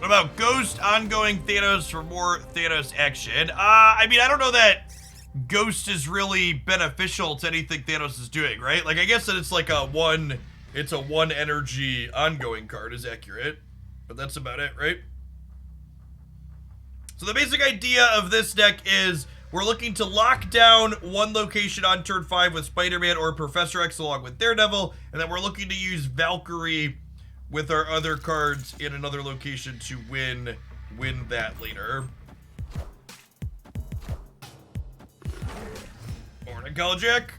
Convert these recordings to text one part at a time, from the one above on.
What about Ghost, ongoing Thanos for more Thanos action? I mean, I don't know that Ghost is really beneficial to anything Thanos is doing, right? Like, I guess that it's like a one energy ongoing card is accurate, but that's about it, right? So the basic idea of this deck is we're looking to lock down one location on turn 5 with Spider-Man or Professor X along with Daredevil, and then we're looking to use Valkyrie with our other cards in another location to win that later. Morning, Jack.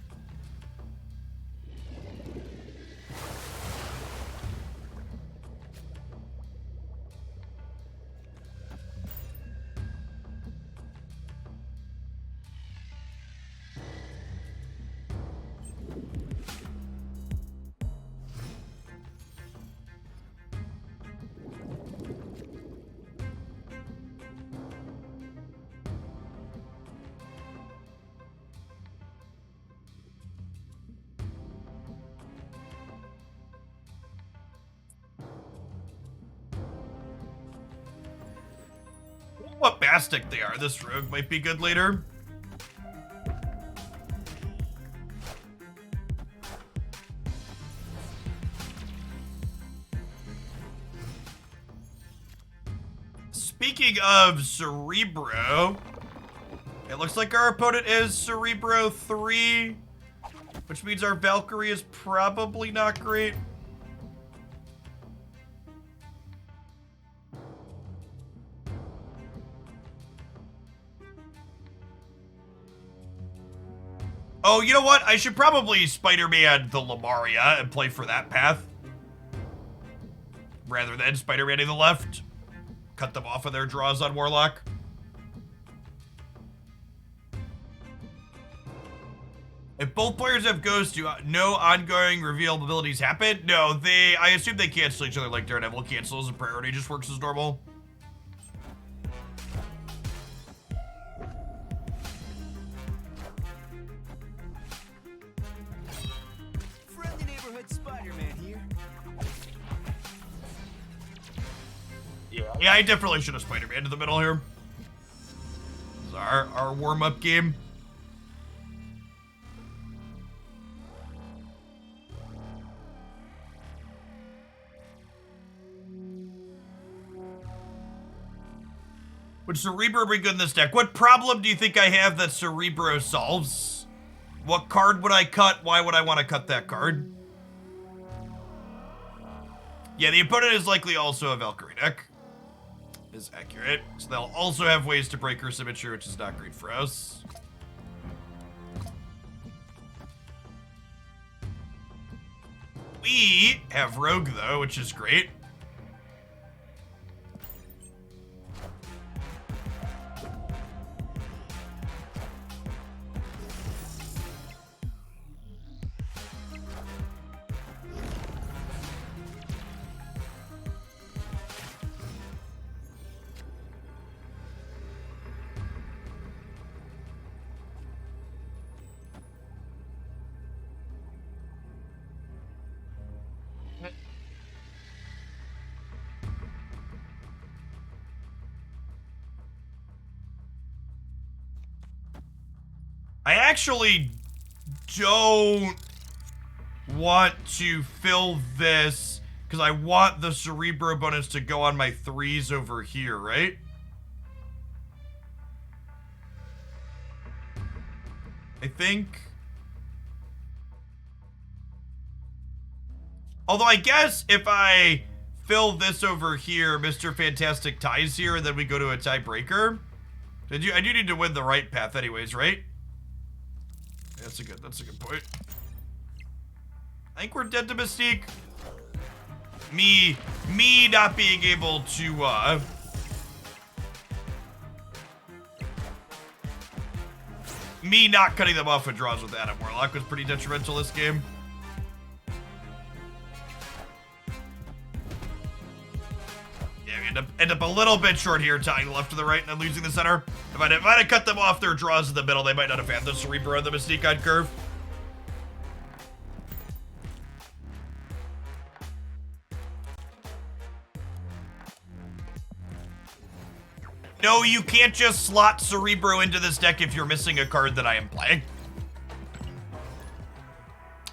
What bastic they are. This rogue might be good later. Speaking of Cerebro, it looks like our opponent is Cerebro 3, which means our Valkyrie is probably not great. Oh, you know what? I should probably Spider-Man the Lamaria and play for that path, rather than Spider-Manning the left. Cut them off of their draws on Warlock. If both players have Ghost, do no ongoing reveal abilities happen? No, I assume they cancel each other like Daredevil cancels and priority just works as normal. Friendly neighborhood Spider-Man here. Yeah, I definitely should have Spider-Man to the middle here. This is our warm-up game. Would Cerebro be good in this deck? What problem do you think I have that Cerebro solves? What card would I cut? Why would I want to cut that card? Yeah, the opponent is likely also a Valkyrie deck. Is accurate. So they'll also have ways to break her symmetry, which is not great for us. We have Rogue, though, which is great. I actually don't want to fill this because I want the Cerebro bonus to go on my 3s over here, right? I think. Although I guess if I fill this over here, Mr. Fantastic ties here, and then we go to a tiebreaker. I do need to win the right path anyways, right? That's a good point. I think we're dead to Mystique. Me not being able to, me not cutting them off with draws with Adam Warlock was pretty detrimental this game. Yeah, we end up a little bit short here, tying the left to the right and then losing the center. If I'd have cut them off their draws in the middle, they might not have had the Cerebro and the Mystique on curve. No, you can't just slot Cerebro into this deck if you're missing a card that I am playing.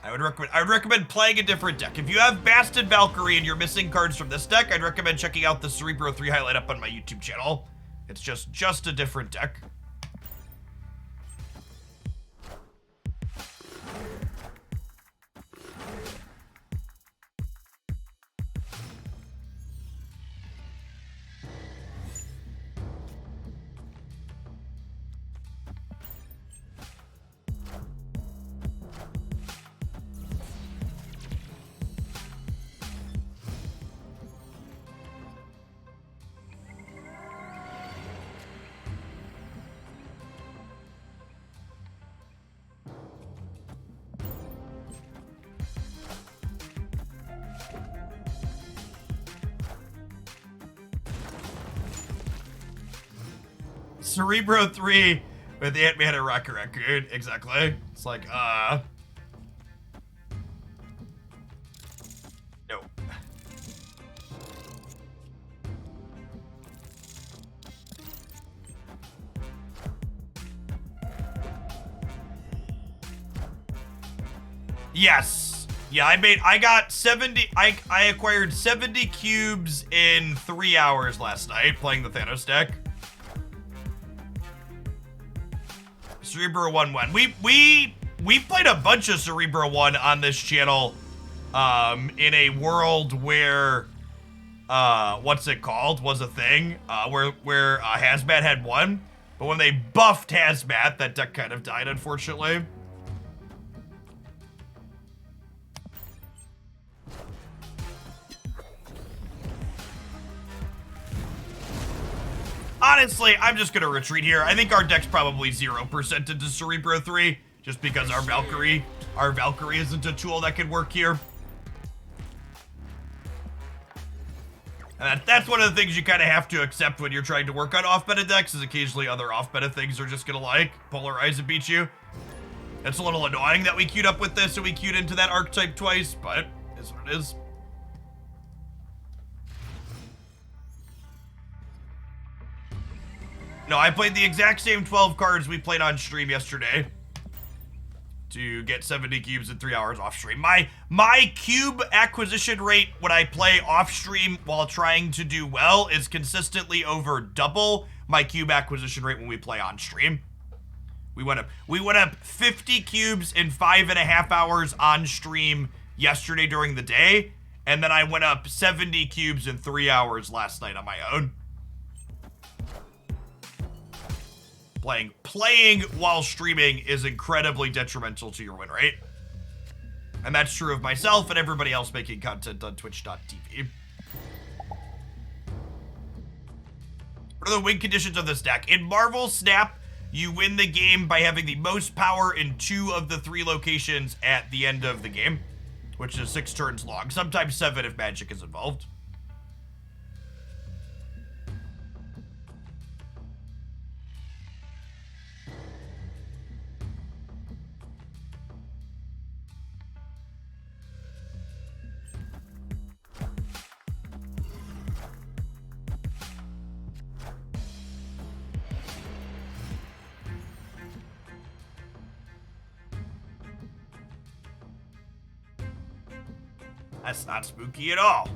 I would recommend playing a different deck. If you have Bastard Valkyrie and you're missing cards from this deck, I'd recommend checking out the Cerebro 3 highlight up on my YouTube channel. It's just a different deck. Cerebro 3 with Ant-Man and Rocket Raccoon. Exactly. It's like, no. Yes. Yeah, I got 70, I acquired 70 cubes in 3 hours last night playing the Thanos deck. Cerebro 1 won. We played a bunch of Cerebro 1 on this channel in a world where what's it called was a thing where Hazmat had won, but when they buffed Hazmat, that deck kind of died, unfortunately. Honestly, I'm just gonna retreat here. I think our deck's probably 0% into Cerebro 3, just because our Valkyrie isn't a tool that can work here. And that's one of the things you kind of have to accept when you're trying to work on off-meta decks, is occasionally other off-meta things are just gonna like polarize and beat you. It's a little annoying that we queued up with this and we queued into that archetype twice, but it is what it is. No, I played the exact same 12 cards we played on stream yesterday to get 70 cubes in 3 hours off stream. My cube acquisition rate when I play off stream while trying to do well is consistently over double my cube acquisition rate when we play on stream. We went up 50 cubes in 5.5 hours on stream yesterday during the day, and then I went up 70 cubes in 3 hours last night on my own. Playing while streaming is incredibly detrimental to your win rate. And that's true of myself and everybody else making content on twitch.tv. What are the win conditions of this deck? In Marvel Snap, you win the game by having the most power in 2 of the 3 locations at the end of the game, which is 6 turns long, sometimes 7 if magic is involved. That's not spooky at all.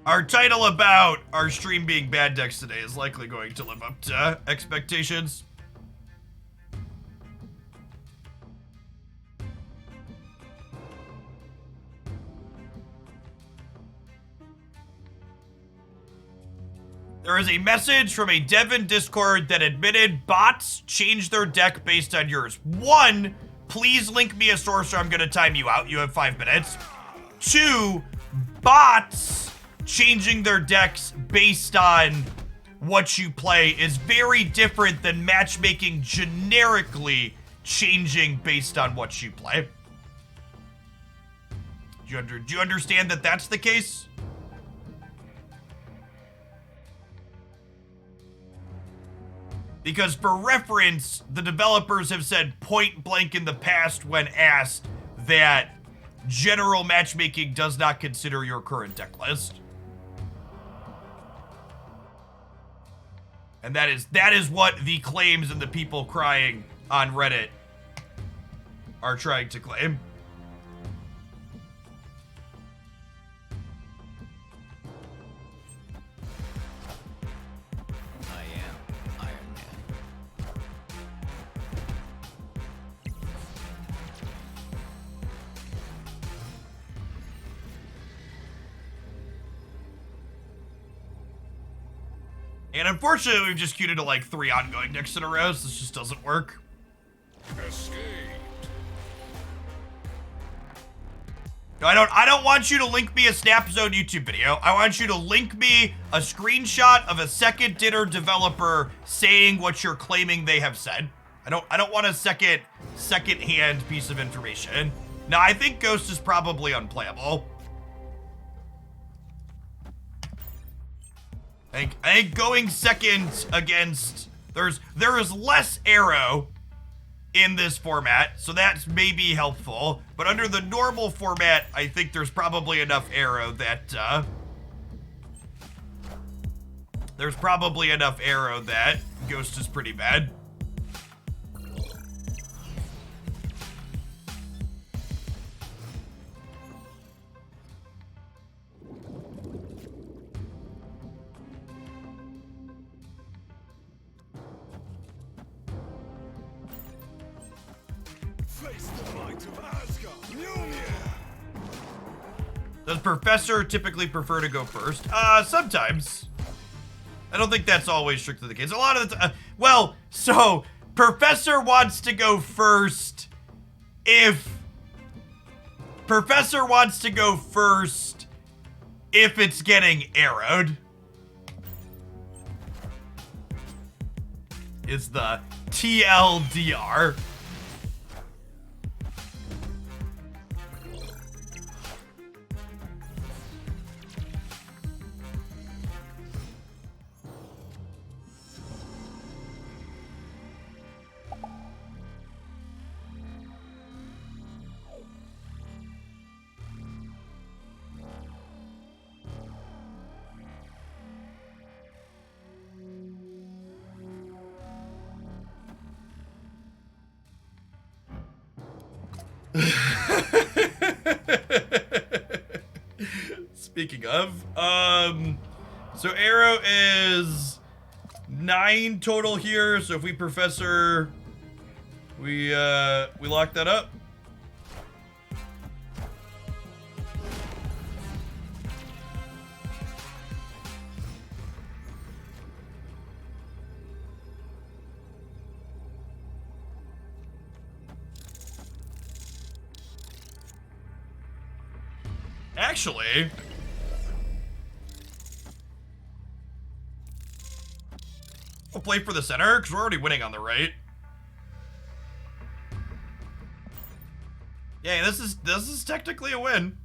Our title about our stream being bad decks today is likely going to live up to expectations. There is a message from a dev in Discord that admitted bots change their deck based on yours. 1, please link me a source or I'm gonna time you out. You have 5 minutes. 2, bots changing their decks based on what you play is very different than matchmaking generically changing based on what you play. Do you understand that that's the case? Because for reference, the developers have said point blank in the past when asked that general matchmaking does not consider your current deck list. And that is what the claims and the people crying on Reddit are trying to claim. I am Iron Man. And unfortunately, we've just queued into like 3 ongoing decks in a row, so this just doesn't work. Escaped. No, I don't want you to link me a Snapzone YouTube video. I want you to link me a screenshot of a second dinner developer saying what you're claiming they have said. I don't want a second-hand piece of information. Now, I think Ghost is probably unplayable. I think going second against there is less arrow in this format, so that's maybe helpful. But under the normal format, I think there's probably enough arrow that Ghost is pretty bad. Face the might of Asgard. Mjolnir. Does Professor typically prefer to go first? Sometimes. I don't think that's always strictly the case. A lot of the time, well, so Professor wants to go first if it's getting arrowed. It's the TLDR. Speaking of, so arrow is 9 total here. So if we Professor, we lock that up. Actually, we'll play for the center because we're already winning on the right. Yeah, this is technically a win.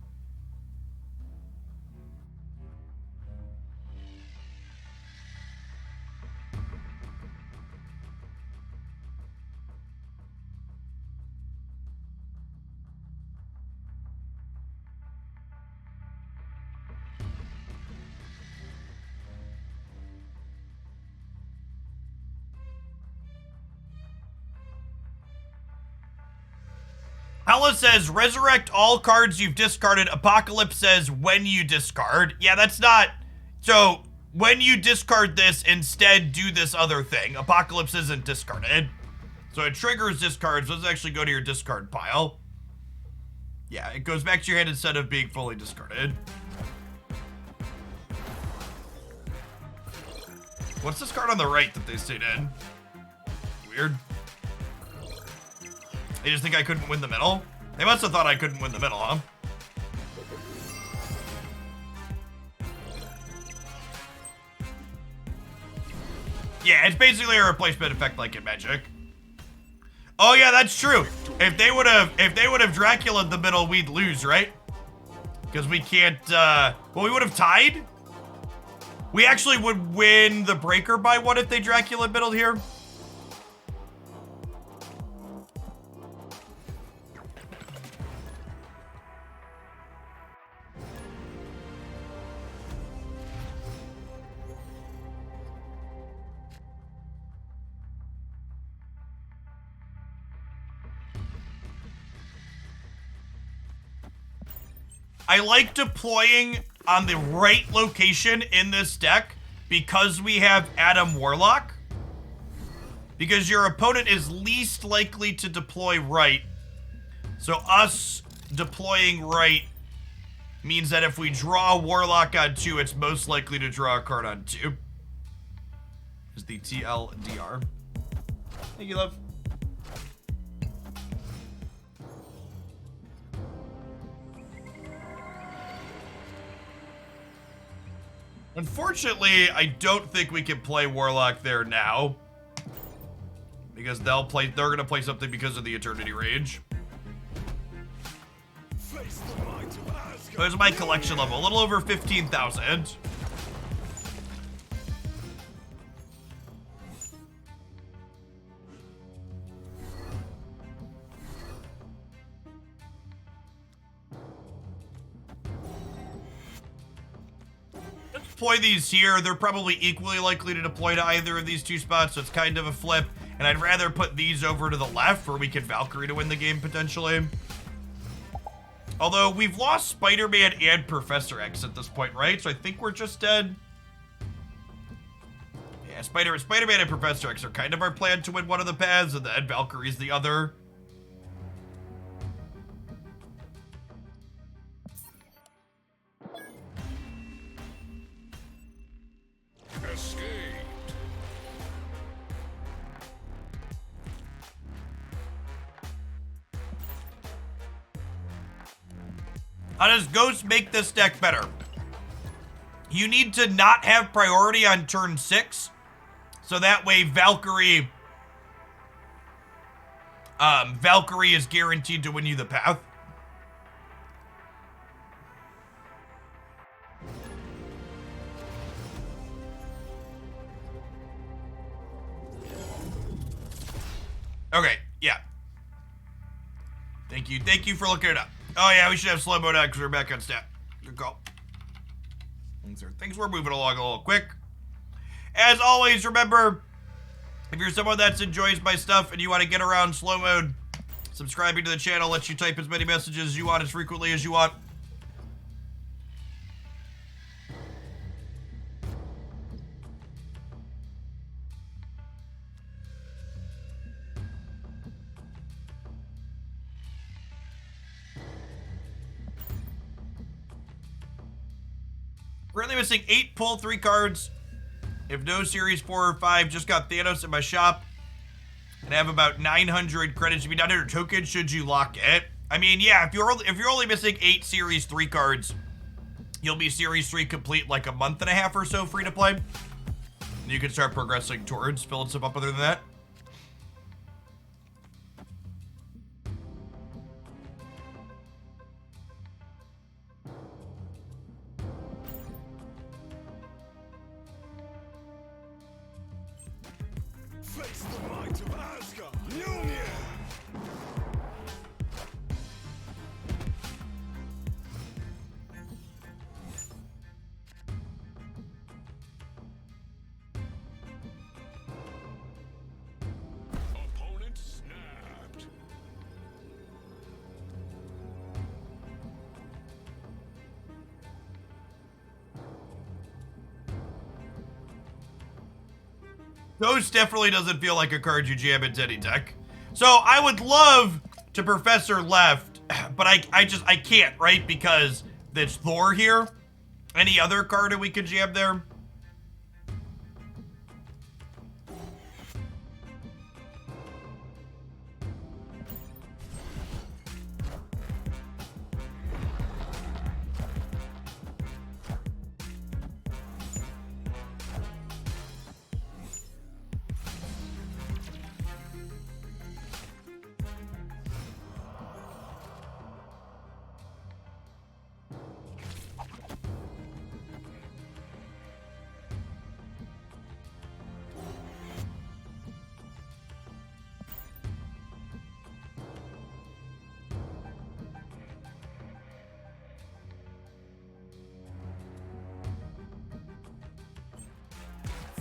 Ella says, resurrect all cards you've discarded. Apocalypse says, when you discard. Yeah, that's not... So, when you discard this, instead do this other thing. Apocalypse isn't discarded. So it triggers discards. Let's actually go to your discard pile. Yeah, it goes back to your hand instead of being fully discarded. What's this card on the right that they stayed in? Weird. They just think I couldn't win the middle? They must have thought I couldn't win the middle, huh? Yeah, it's basically a replacement effect like in Magic. Oh yeah, that's true. If they would have Dracula the middle, we'd lose, right? Because we can't, well, we would have tied? We actually would win the breaker by 1 if they Dracula middle here. I like deploying on the right location in this deck because we have Adam Warlock. Because your opponent is least likely to deploy right. So us deploying right means that if we draw a Warlock on 2, it's most likely to draw a card on 2. Is the TLDR. Thank you, love. Unfortunately, I don't think we can play Warlock there now. Because they're gonna play something because of the Eternity Rage. Face the might of Asgard. There's my collection level, a little over 15,000. Deploy these here. They're probably equally likely to deploy to either of these 2 spots, so it's kind of a flip. And I'd rather put these over to the left where we can Valkyrie to win the game potentially. Although we've lost Spider-Man and Professor X at this point, right? So I think we're just dead. Yeah, Spider-Man and Professor X are kind of our plan to win one of the paths, and then Valkyrie's the other. Escape. How does Ghost make this deck better? You need to not have priority on turn 6. So that way Valkyrie is guaranteed to win you the path. Okay, yeah. Thank you for looking it up. Oh yeah, we should have slow mode on because we're back on stat. Good call. Things we're moving along a little quick. As always, remember, if you're someone that enjoys my stuff and you want to get around slow mode, subscribing to the channel lets you type as many messages as you want as frequently as you want. Currently missing 8 pull 3 cards. If no series 4 or 5, just got Thanos in my shop. And I have about 900 credits to be done under token should you lock it. I mean, yeah, if you're only missing 8 series 3 cards, you'll be series 3 complete like a month and a half or so free to play. And you can start progressing towards filling stuff up other than that. Face the might of Asgard. Union. Opponent snapped. Ghost definitely doesn't feel like a card you jam into any deck. So I would love to Professor left, but I can't, right? Because there's Thor here. Any other card that we could jam there?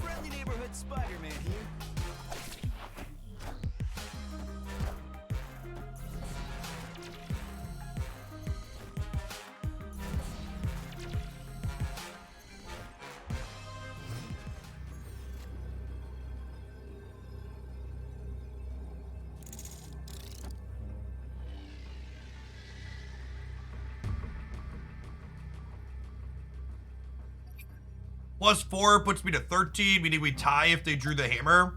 Friendly neighborhood Spider-Man here. +4 puts me to 13, meaning we tie if they drew the hammer.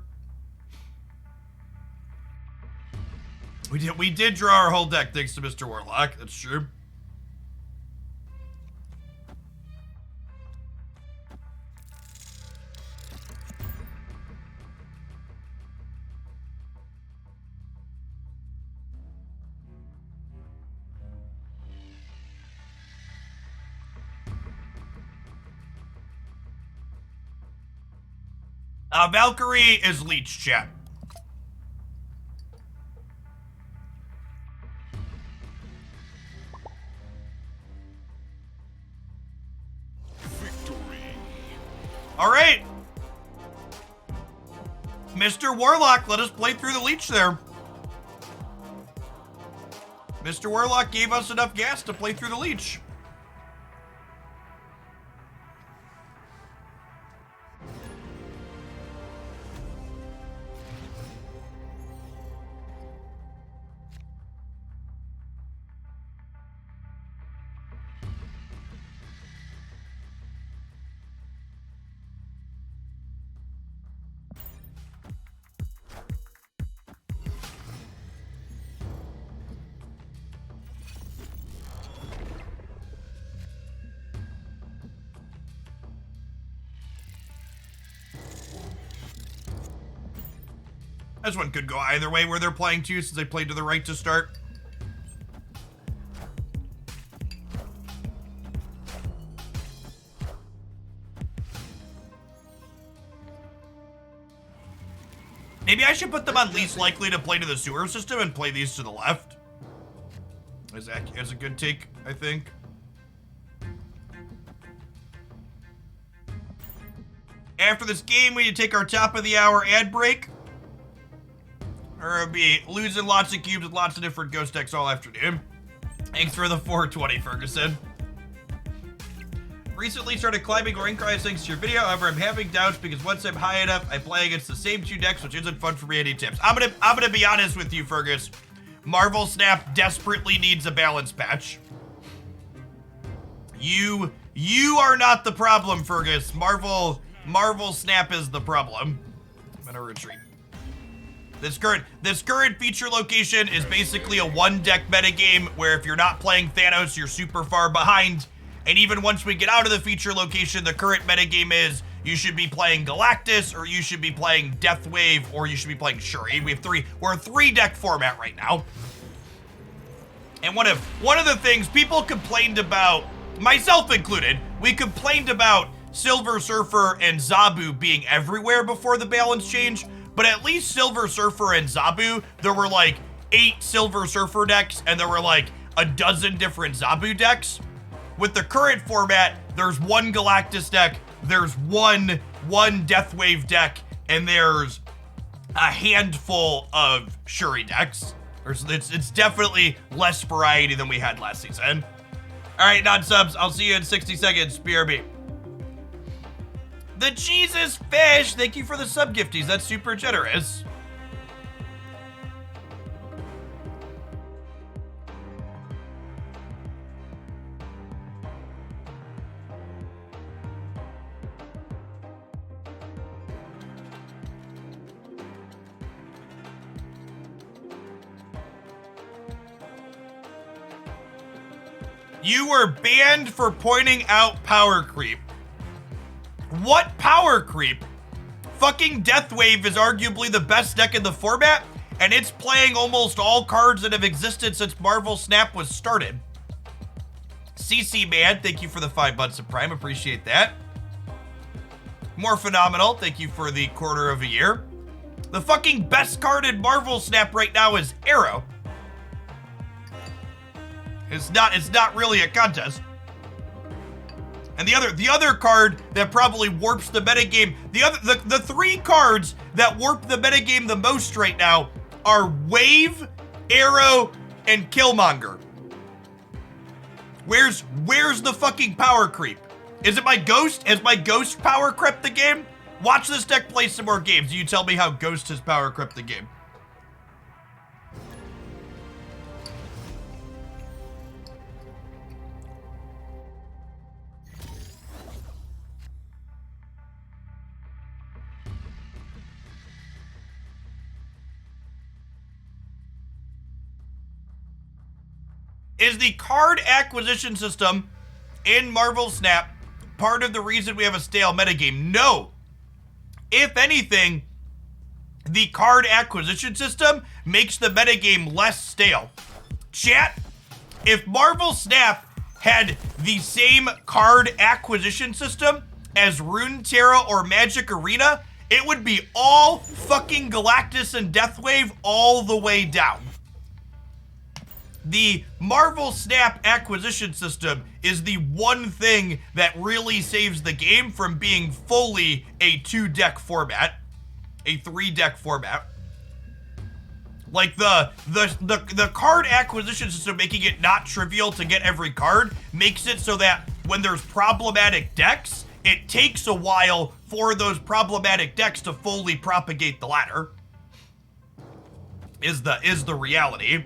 We did draw our whole deck thanks to Mr. Warlock. That's true. Valkyrie is Leech, chat. Victory. All right. Mr. Warlock, let us play through the Leech there. Mr. Warlock gave us enough gas to play through the Leech. This one could go either way where they're playing to, since they played to the right to start. Maybe I should put them on least likely to play to the sewer system and play these to the left. Is a good take, I think. After this game, we need to take our top of the hour ad break. Or it'll be losing lots of cubes with lots of different ghost decks all afternoon. Thanks for the 420, Ferguson. Recently started climbing rank rise thanks to your video. However, I'm having doubts because once I'm high enough, I play against the same two decks, which isn't fun for me. Any tips? I'm gonna be honest with you, Fergus. Marvel Snap desperately needs a balance patch. You are not the problem, Fergus. Marvel Snap is the problem. I'm gonna retreat. This current feature location is basically a one deck metagame where if you're not playing Thanos, you're super far behind. And even once we get out of the feature location, the current metagame is you should be playing Galactus, or you should be playing Deathwave, or you should be playing Shuri. We're a 3-deck format right now. And one of the things people complained about, myself included, we complained about Silver Surfer and Zabu being everywhere before the balance change. But at least Silver Surfer and Zabu, there were like 8 Silver Surfer decks and there were like a dozen different Zabu decks. With the current format, there's one Galactus deck, there's one Deathwave deck, and there's a handful of Shuri decks. It's definitely less variety than we had last season. All right, non-subs, I'll see you in 60 seconds. BRB. The Jesus Fish, thank you for the sub gifties. That's super generous. You were banned for pointing out power creep. What power creep? Fucking Deathwave is arguably the best deck in the format, and it's playing almost all cards that have existed since Marvel Snap was started. CC Man, thank you for the 5 months of Prime, appreciate that. More Phenomenal, thank you for the quarter of a year. The fucking best card in Marvel Snap right now is Arrow. It's not really a contest. And the other card that probably warps the metagame, the 3 cards that warp the metagame the most right now are Wave, Arrow, and Killmonger. Where's the fucking power creep? Is it my Ghost? Has my Ghost power crept the game? Watch this deck play some more games. You tell me how Ghost has power crept the game. Is the card acquisition system in Marvel Snap part of the reason we have a stale metagame? No. If anything, the card acquisition system makes the metagame less stale. Chat, if Marvel Snap had the same card acquisition system as Runeterra or Magic Arena, it would be all fucking Galactus and Deathwave all the way down. The Marvel Snap acquisition system is the one thing that really saves the game from being fully a 2-deck format, a 3-deck format. Like the card acquisition system making it not trivial to get every card makes it so that when there's problematic decks, it takes a while for those problematic decks to fully propagate the ladder. Is the reality.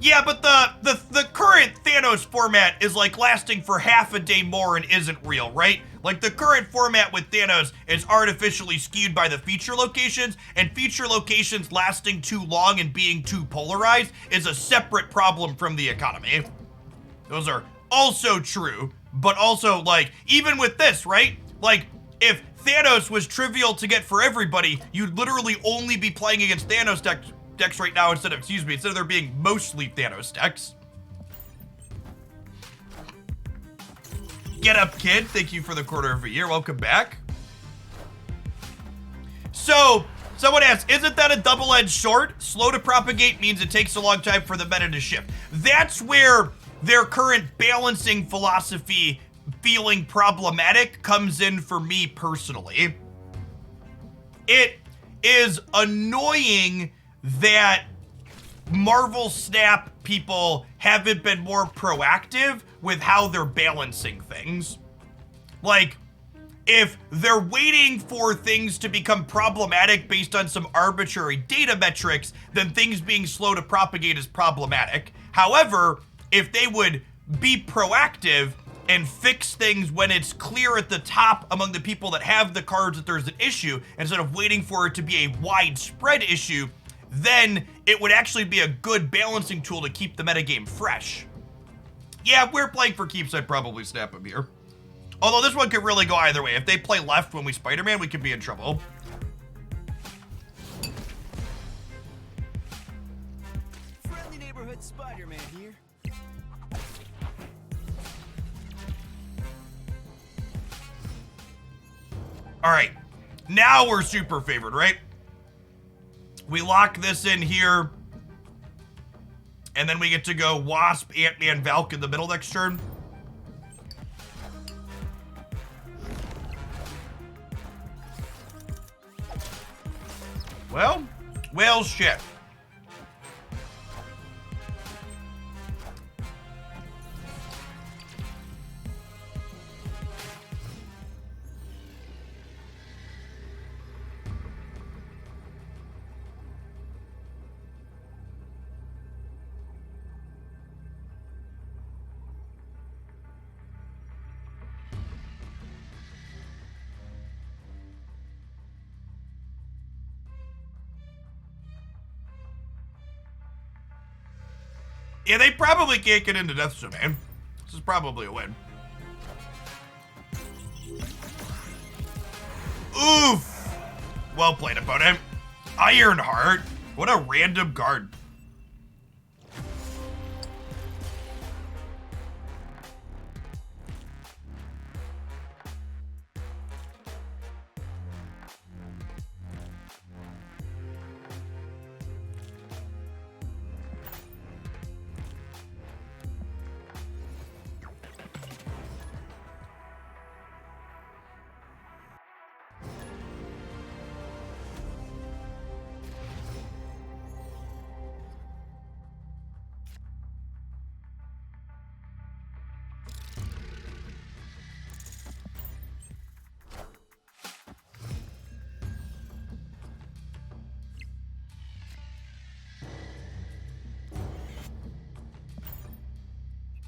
Yeah, but the current Thanos format is like lasting for half a day more and isn't real, right? Like the current format with Thanos is artificially skewed by the feature locations, and feature locations lasting too long and being too polarized is a separate problem from the economy. Those are also true, but also like, even with this, right? Like, if Thanos was trivial to get for everybody, you'd literally only be playing against Thanos decks right now instead of there being mostly Thanos decks. Get up, kid. Thank you for the quarter of a year. Welcome back. So, someone asks, isn't that a double-edged sword? Slow to propagate means it takes a long time for the meta to shift. That's where their current balancing philosophy feeling problematic comes in for me personally. It is annoying that Marvel Snap people haven't been more proactive with how they're balancing things. Like, if they're waiting for things to become problematic based on some arbitrary data metrics, then things being slow to propagate is problematic. However, if they would be proactive and fix things when it's clear at the top among the people that have the cards that there's an issue, instead of waiting for it to be a widespread issue, then it would actually be a good balancing tool to keep the metagame fresh. Yeah, if we're playing for keeps, I'd probably snap him here. Although this one could really go either way. If they play left when we Spider-Man, we could be in trouble. Friendly neighborhood Spider-Man here. All right, now we're super favored, right? We lock this in here, and then we get to go Wasp, Ant-Man, Valk in the middle next turn. Well, shit. Yeah, they probably can't get into Death's Domain. This is probably a win. Oof! Well played, opponent. Ironheart. What a random card.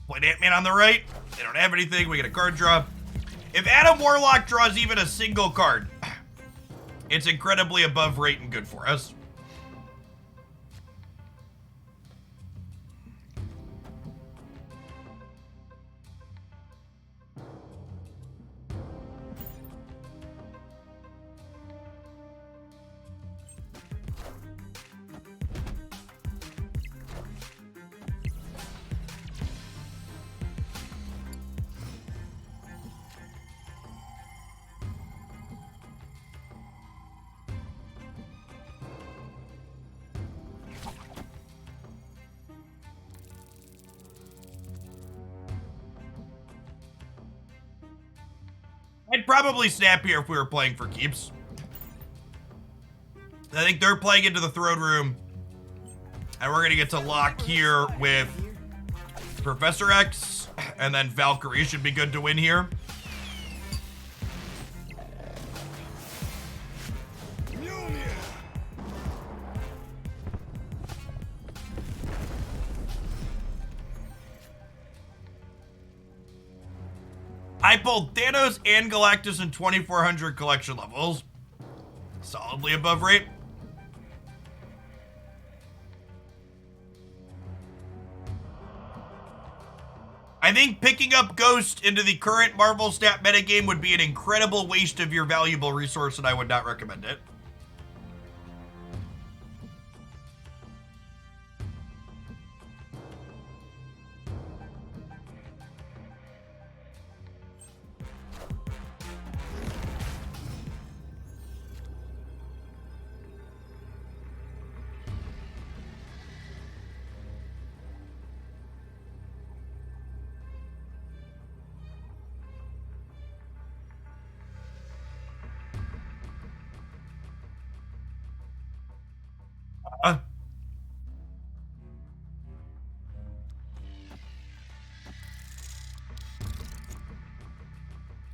Played Ant-Man on the right. They don't have anything. We get a card draw. If Adam Warlock draws even a single card, it's incredibly above rate and good for us. probably snap here if we were playing for keeps. I think they're playing into the throne room. And we're going to get to lock here with Professor X. And then Valkyrie should be good to win here. I pulled Thanos and Galactus in 2400 collection levels. Solidly above rate. I think picking up Ghost into the current Marvel stat metagame would be an incredible waste of your valuable resource, and I would not recommend it.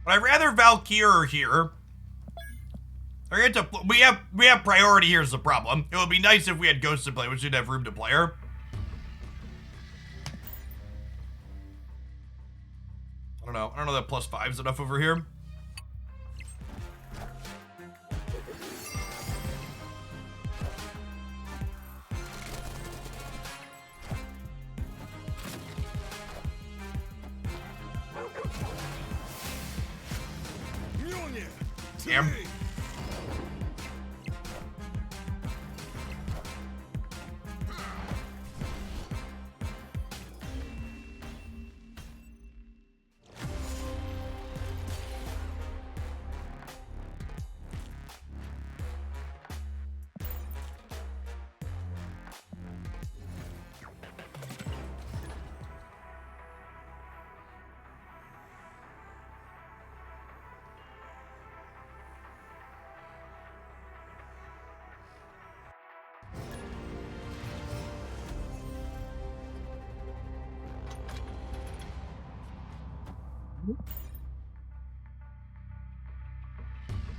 But I'd rather Valkyrie here. We have priority here is the problem. It would be nice if we had Ghost to play, we should have room to play her. I don't know that +5's enough over here. Damn.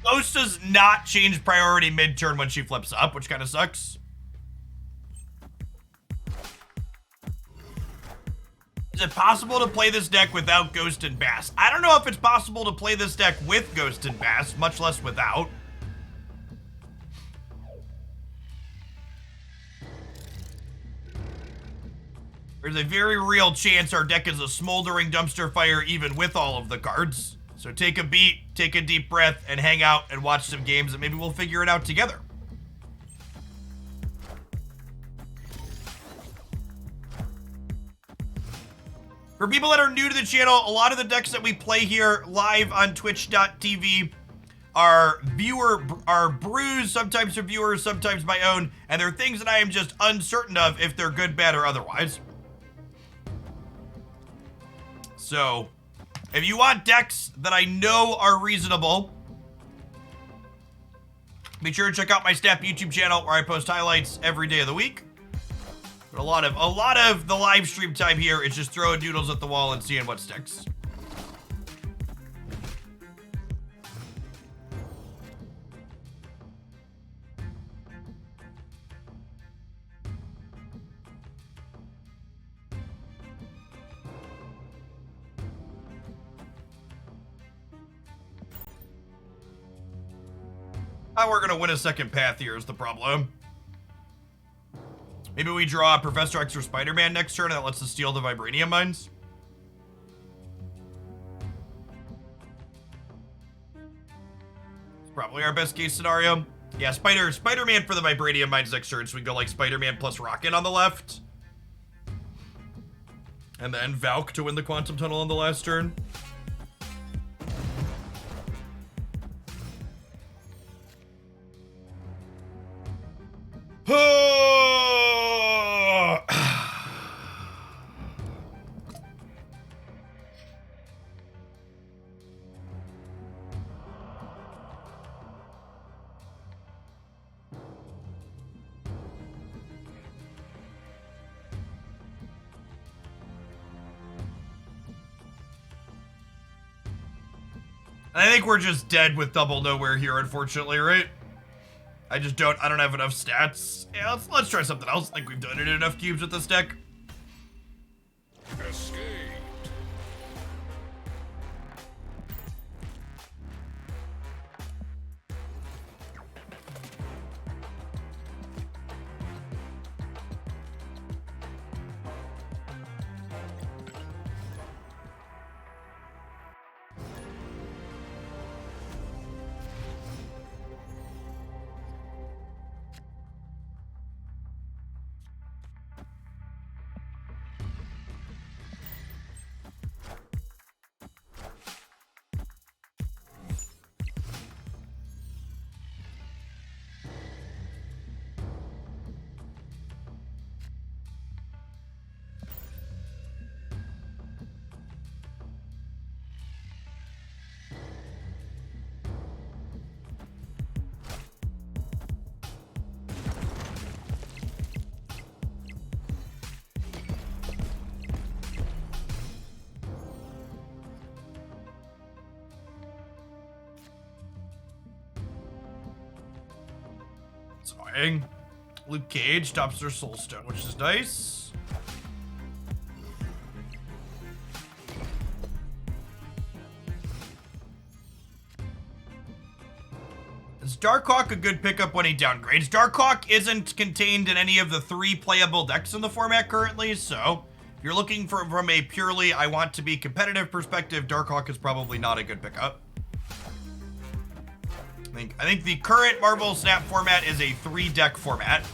Ghost does not change priority mid-turn when she flips up, which kind of sucks. Is it possible to play this deck without Ghost and Bass? I don't know if it's possible to play this deck with Ghost and Bass, much less without. There's a very real chance our deck is a smoldering dumpster fire even with all of the cards. So take a beat, take a deep breath, and hang out and watch some games, and maybe we'll figure it out together. For people that are new to the channel, a lot of the decks that we play here live on twitch.tv are brews, sometimes for viewers, sometimes my own, and they're things that I am just uncertain of if they're good, bad, or otherwise. So, if you want decks that I know are reasonable, be sure to check out my Snap YouTube channel where I post highlights every day of the week. But a lot of the live stream time here is just throwing doodles at the wall and seeing what sticks. How we're gonna win a second path here is the problem. Maybe we draw Professor X or Spider-Man next turn and that lets us steal the Vibranium Mines. It's probably our best case scenario. Yeah, Spider-Man for the Vibranium Mines next turn, so we go like Spider-Man plus Rocket on the left. And then Valk to win the Quantum Tunnel on the last turn. I think we're just dead with double nowhere here, unfortunately, right? I don't have enough stats. Yeah, let's try something else. I think we've done it in enough cubes with this deck. Escape. It's annoying. Luke Cage tops their Soulstone, which is nice. Is Darkhawk a good pickup when he downgrades? Darkhawk isn't contained in any of the 3 playable decks in the format currently, so if you're looking from a purely I want to be competitive perspective, Darkhawk is probably not a good pickup. I think the current Marvel Snap format is a 3-deck format.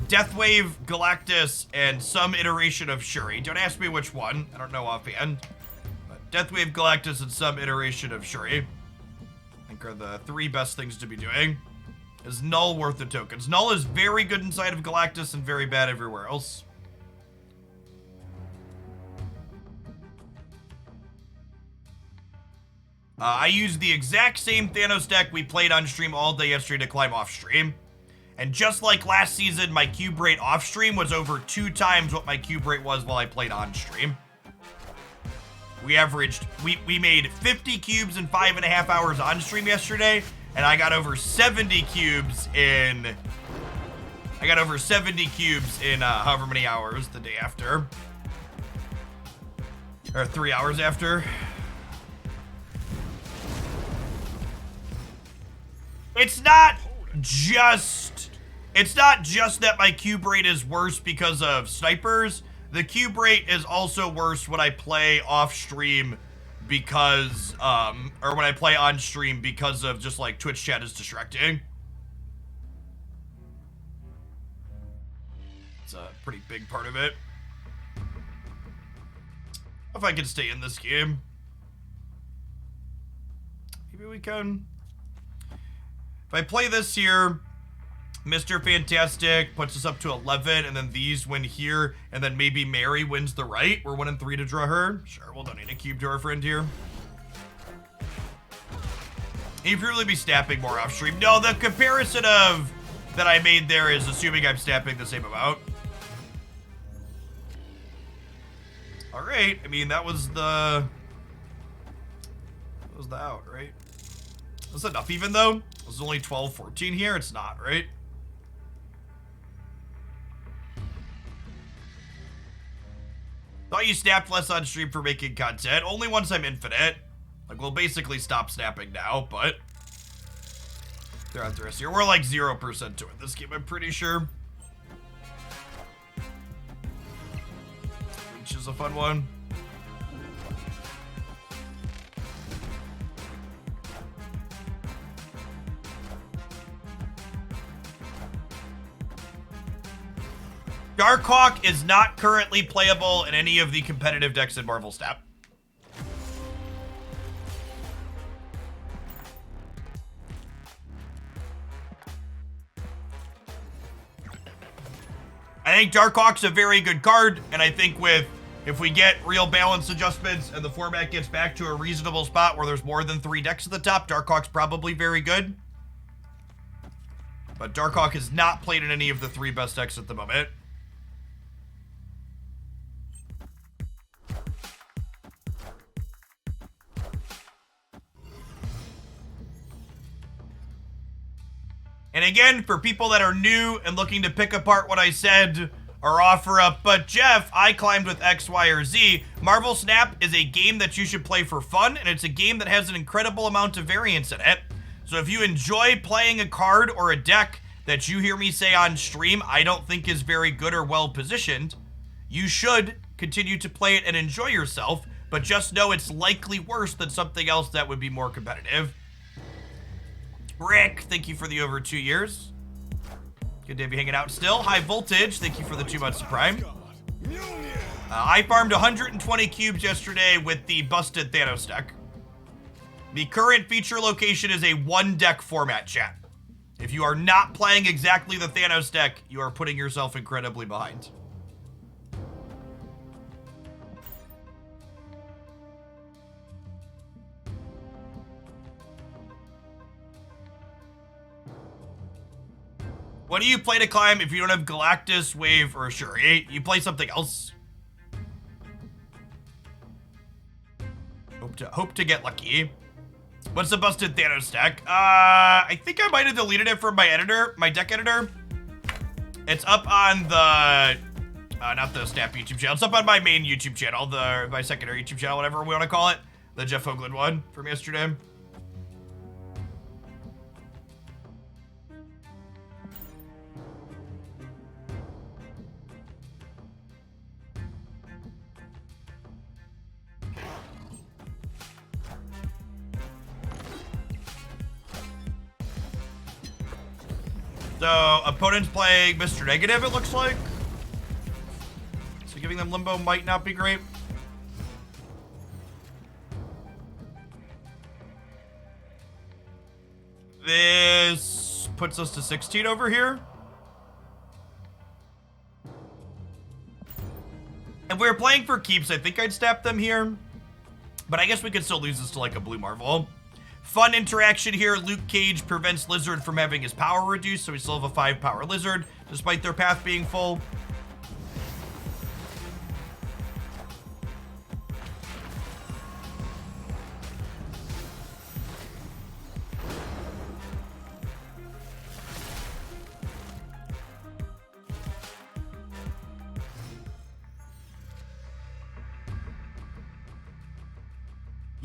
Deathwave, Galactus, and some iteration of Shuri. Don't ask me which one. I don't know offhand. But Deathwave, Galactus, and some iteration of Shuri, I think, are the 3 best things to be doing. Is Null worth the tokens? Null is very good inside of Galactus and very bad everywhere else. I used the exact same Thanos deck we played on stream all day yesterday to climb off stream. And just like last season, my cube rate off stream was over 2 times what my cube rate was while I played on stream. We made 50 cubes in 5.5 hours on stream yesterday, and I got over 70 cubes in however many hours the day after. Or 3 hours after. It's not just that my cube rate is worse because of snipers. The cube rate is also worse when I play off stream because, or when I play on stream because of just like Twitch chat is distracting. It's a pretty big part of it. If I can stay in this game. Maybe we can. If I play this here, Mr. Fantastic puts us up to 11, and then these win here, and then maybe Mary wins the right. We're 1 and 3 to draw her. Sure, we'll donate a cube to our friend here. You'd really be snapping more off stream. No, the comparison of that I made there is assuming I'm snapping the same amount. All right, I mean, that was the out, right? That's enough even though. It was only 12-14 here. It's not, right? Thought you snapped less on stream for making content. Only once I'm infinite. Like, we'll basically stop snapping now, but throughout the rest here. We're like 0% to it this game, I'm pretty sure. Leech is a fun one. Darkhawk is not currently playable in any of the competitive decks in Marvel Snap. I think Darkhawk's a very good card, and I think if we get real balance adjustments and the format gets back to a reasonable spot where there's more than 3 decks at the top, Darkhawk's probably very good. But Darkhawk is not played in any of the 3 best decks at the moment. And again, for people that are new and looking to pick apart what I said or offer up, but Jeff, I climbed with X, Y, or Z. Marvel Snap is a game that you should play for fun, and it's a game that has an incredible amount of variance in it. So if you enjoy playing a card or a deck that you hear me say on stream I don't think is very good or well positioned, you should continue to play it and enjoy yourself, but just know it's likely worse than something else that would be more competitive. Rick, thank you for the over 2 years. Good to be hanging out still. High Voltage, thank you for the 2 months of Prime. I farmed 120 cubes yesterday with the busted Thanos deck. The current feature location is a 1-deck format, chat. If you are not playing exactly the Thanos deck, you are putting yourself incredibly behind. What do you play to climb if you don't have Galactus, Wave, or Shuri? You play something else. Hope to get lucky. What's the busted Thanos deck? I think I might have deleted it from my editor, my deck editor. It's up on the, not the Snap YouTube channel. It's up on my main YouTube channel, my secondary YouTube channel, whatever we want to call it. The Jeff Hoagland one from yesterday. So, opponents playing Mr. Negative, it looks like. So giving them Limbo might not be great. This puts us to 16 over here. If we were playing for keeps, I think I'd snap them here. But I guess we could still lose this to like a blue Marvel. Fun interaction here. Luke Cage prevents Lizard from having his power reduced, so we still have a 5-power Lizard, despite their path being full.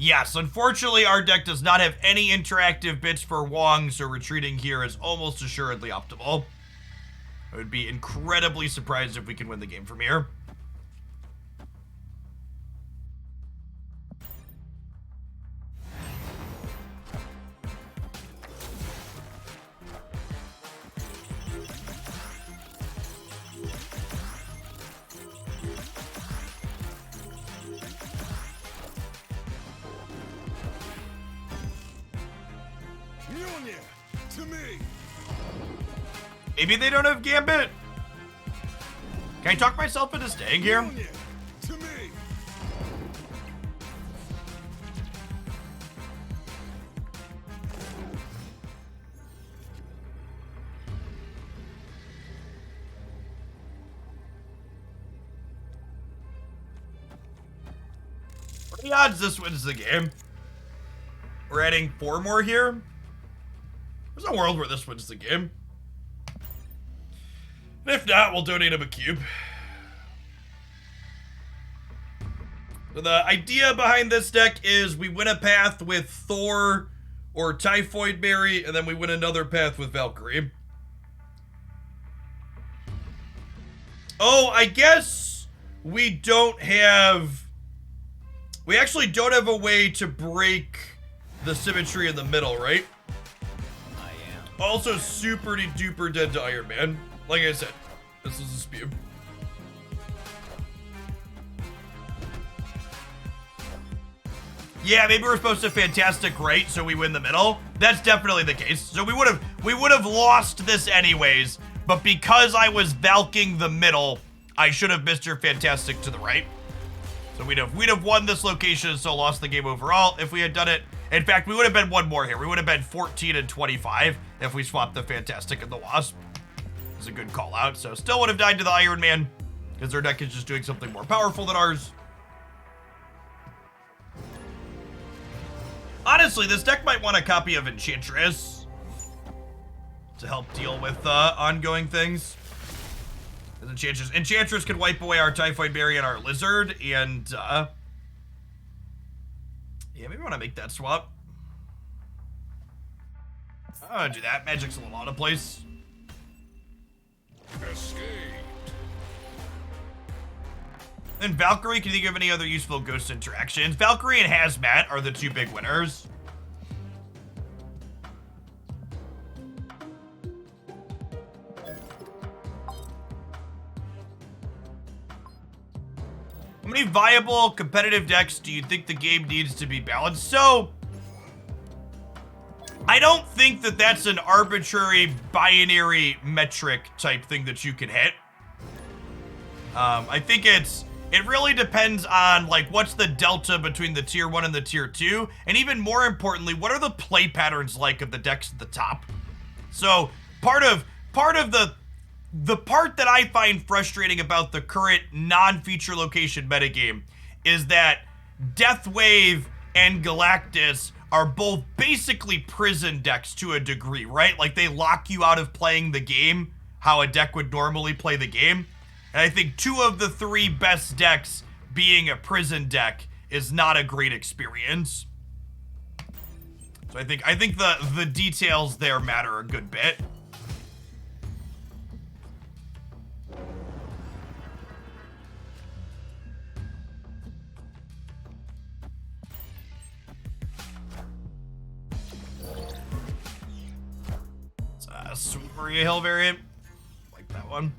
Yes, unfortunately, our deck does not have any interactive bits for Wong, so retreating here is almost assuredly optimal. I would be incredibly surprised if we can win the game from here. To me. Maybe they don't have Gambit. Can I talk myself into staying here? To me. What are the odds this wins the game? We're adding 4 more here. There's a world where this wins the game. And if not, we'll donate him a cube. So the idea behind this deck is we win a path with Thor or Typhoid Mary, and then we win another path with Valkyrie. Oh, I guess we don't have... We actually don't have a way to break the symmetry in the middle, right? Also super duper dead to Iron Man. Like I said, this is a spew. Yeah, maybe we're supposed to Fantastic right, so we win the middle. That's definitely the case. So we would have lost this anyways, but because I was Valking the middle, I should have Mr. Fantastic to the right. So we'd have won this location and so lost the game overall if we had done it. In fact, we would have been 1 more here. We would have been 14 and 25 if we swapped the Fantastic and the Wasp. It's a good call out. So still would have died to the Iron Man because their deck is just doing something more powerful than ours. Honestly, this deck might want a copy of Enchantress. to help deal with ongoing things. Enchantress can wipe away our Typhoid Berry and our Lizard, and yeah, maybe I want to make that swap. Do that. Magic's a little out of place. Escaped. And Valkyrie, can you think of any other useful ghost interactions? Valkyrie and Hazmat are the two big winners. How many viable competitive decks do you think the game needs to be balanced? So, I don't think that that's an arbitrary binary metric type thing that you can hit. I think it really depends on, like, what's the delta between the tier 1 and the tier 2, and even more importantly, what are the play patterns like of the decks at the top? So, part of the part that I find frustrating about the current non-feature location metagame is that Deathwave and Galactus are both basically prison decks to a degree, right? Like, they lock you out of playing the game how a deck would normally play the game. And I think 2 of the 3 best decks being a prison deck is not a great experience. So I think the details there matter a good bit. Sweet Maria Hill variant. Like that one.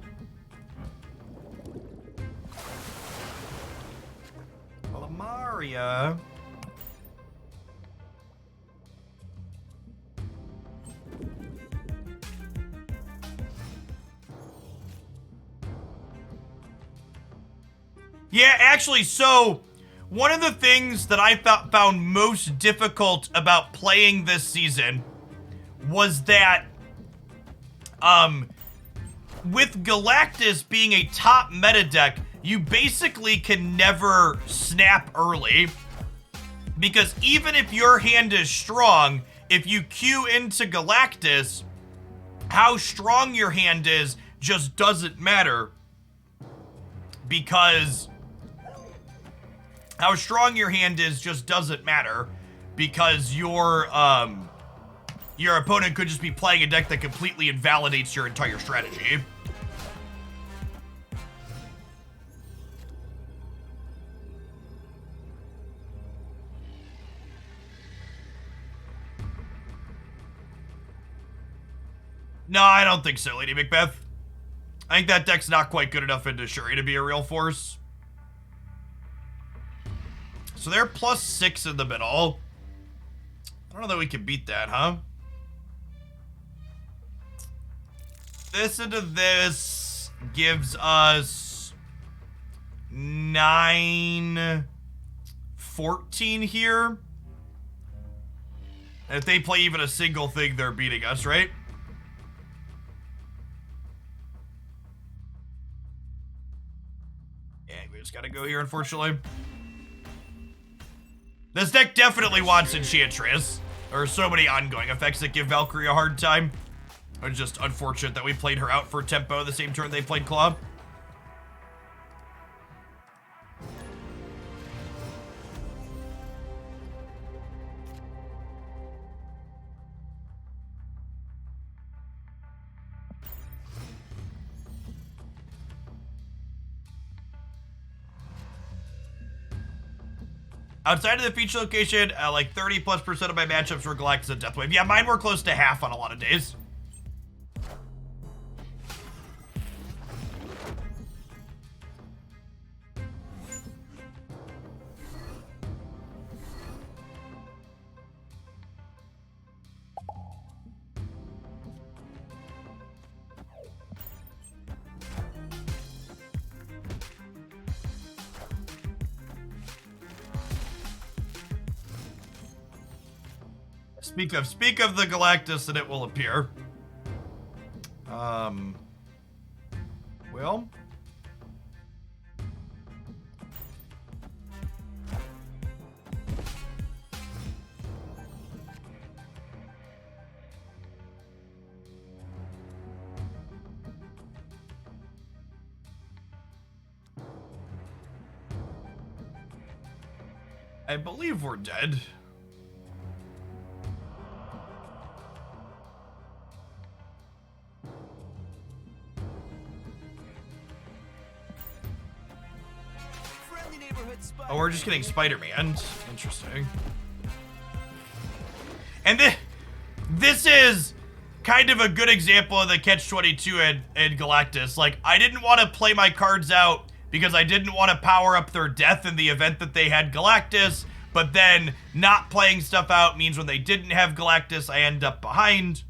Well, Maria. Yeah, actually, so one of the things that I found most difficult about playing this season was that with Galactus being a top meta deck, you basically can never snap early, because even if your hand is strong, if you queue into Galactus, how strong your hand is just doesn't matter, because how strong your hand is just doesn't matter, because your opponent could just be playing a deck that completely invalidates your entire strategy. No, I don't think so, Lady Macbeth. I think that deck's not quite good enough into Shuri to be a real force. So they're +6 in the middle. I don't know that we can beat that, huh? This into this gives us 9-14 here. And if they play even a single thing, they're beating us, right? Yeah, we just gotta go here, unfortunately. This deck definitely wants Enchantress. There are so many ongoing effects that give Valkyrie a hard time. It's just unfortunate that we played her out for tempo the same turn they played Claw. Outside of the feature location, like 30+% of my matchups were Galactus and Deathwave. Yeah, mine were close to half on a lot of days. Speak of the Galactus and it will appear. Well. I believe we're dead. Friendly neighborhood Oh, we're just getting Spider-Man. Interesting. And this is kind of a good example of the Catch-22 and Galactus. Like, I didn't want to play my cards out because I didn't want to power up their death in the event that they had Galactus, but then not playing stuff out means when they didn't have Galactus, I end up behind. So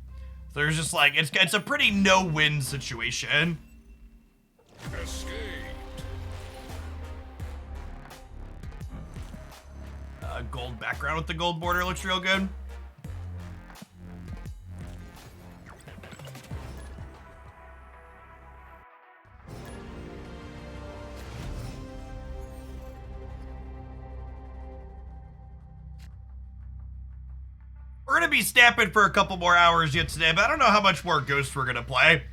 there's just like, it's a pretty no-win situation. Escaped. Gold background with the gold border looks real good. We're gonna be snapping for a couple more hours yet today, but I don't know how much more Ghost we're gonna play.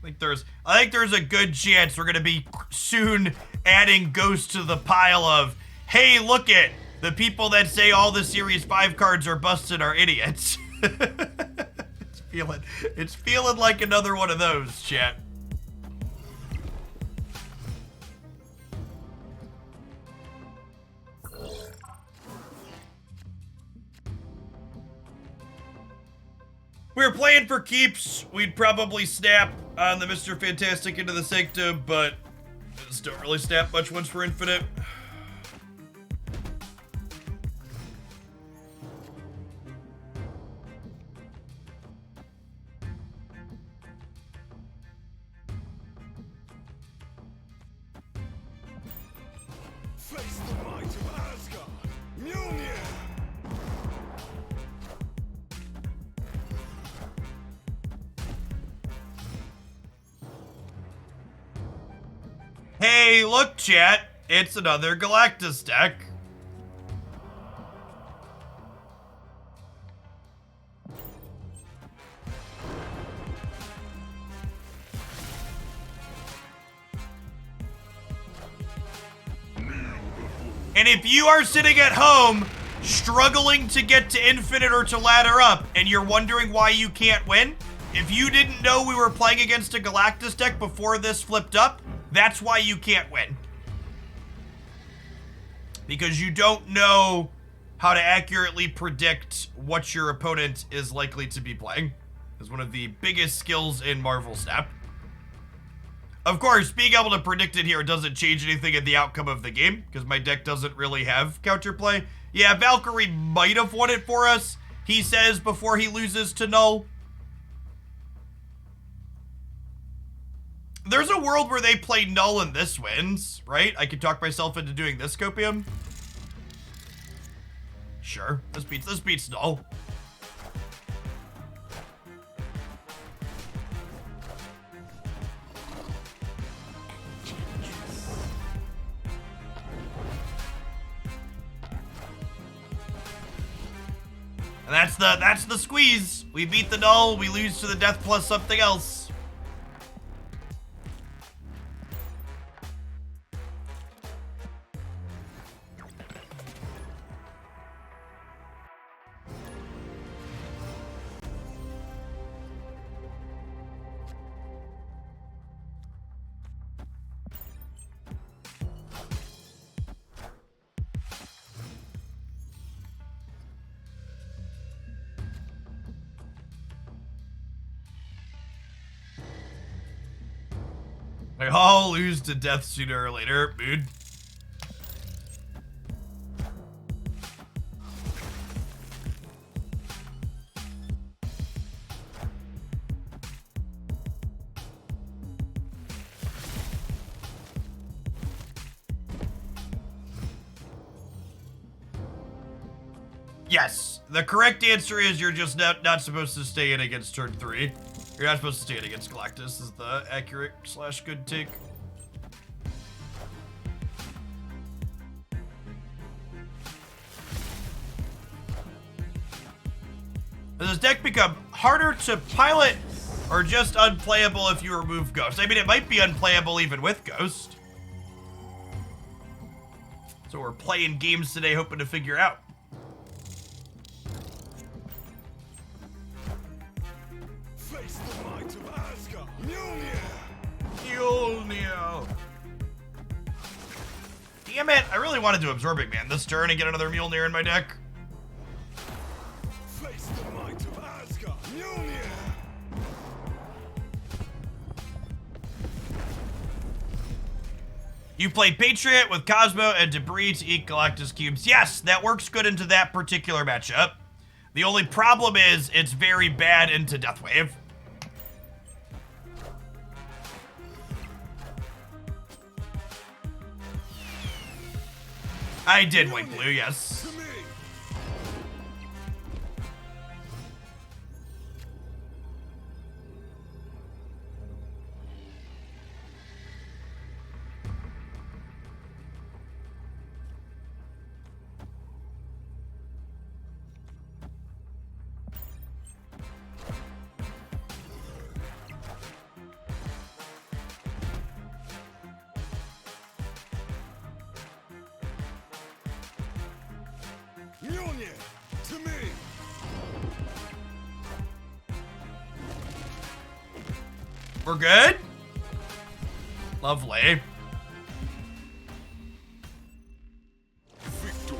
I think there's a good chance we're gonna be soon adding Ghost to the pile of, hey, look it, the people that say all the Series 5 cards are busted are idiots. It's feeling like another one of those, chat. We were playing for keeps. We'd probably snap on the Mr. Fantastic into the Sanctum, but just don't really snap much once we're infinite. Face the might of Asgard. Mjolnir. Hey, look, chat. It's another Galactus deck. And if you are sitting at home, struggling to get to infinite or to ladder up, and you're wondering why you can't win, if you didn't know we were playing against a Galactus deck before this flipped up, that's why you can't win. Because you don't know how to accurately predict what your opponent is likely to be playing. Is one of the biggest skills in Marvel Snap. Of course, being able to predict it here doesn't change anything in the outcome of the game, because my deck doesn't really have counterplay. Yeah, Valkyrie might have won it for us, he says before he loses to Null. There's a world where they play Null and this wins, right? I could talk myself into doing this Copium. Sure, this beats Null. And that's the squeeze. We beat the Null, we lose to the death plus something else. Like, I'll lose to death sooner or later, dude. Yes, the correct answer is you're just not supposed to stay in against turn 3. You're not supposed to stay in against Galactus is the accurate / good take. Does this deck become harder to pilot or just unplayable if you remove Ghost? I mean, it might be unplayable even with Ghost. So we're playing games today, hoping to figure out. Face the might of Asgard. Mjolnir. Mjolnir. Damn it, I really wanted to Absorbing Man this turn and get another Mjolnir in my deck. Face the might of Asgard. Mjolnir. You played Patriot with Cosmo and Debris to eat Galactus cubes. Yes, that works good into that particular matchup. The only problem is it's very bad into Deathwave. I did white blue, yes. To me. Mjolnir. To me. We're good? Lovely. Victory.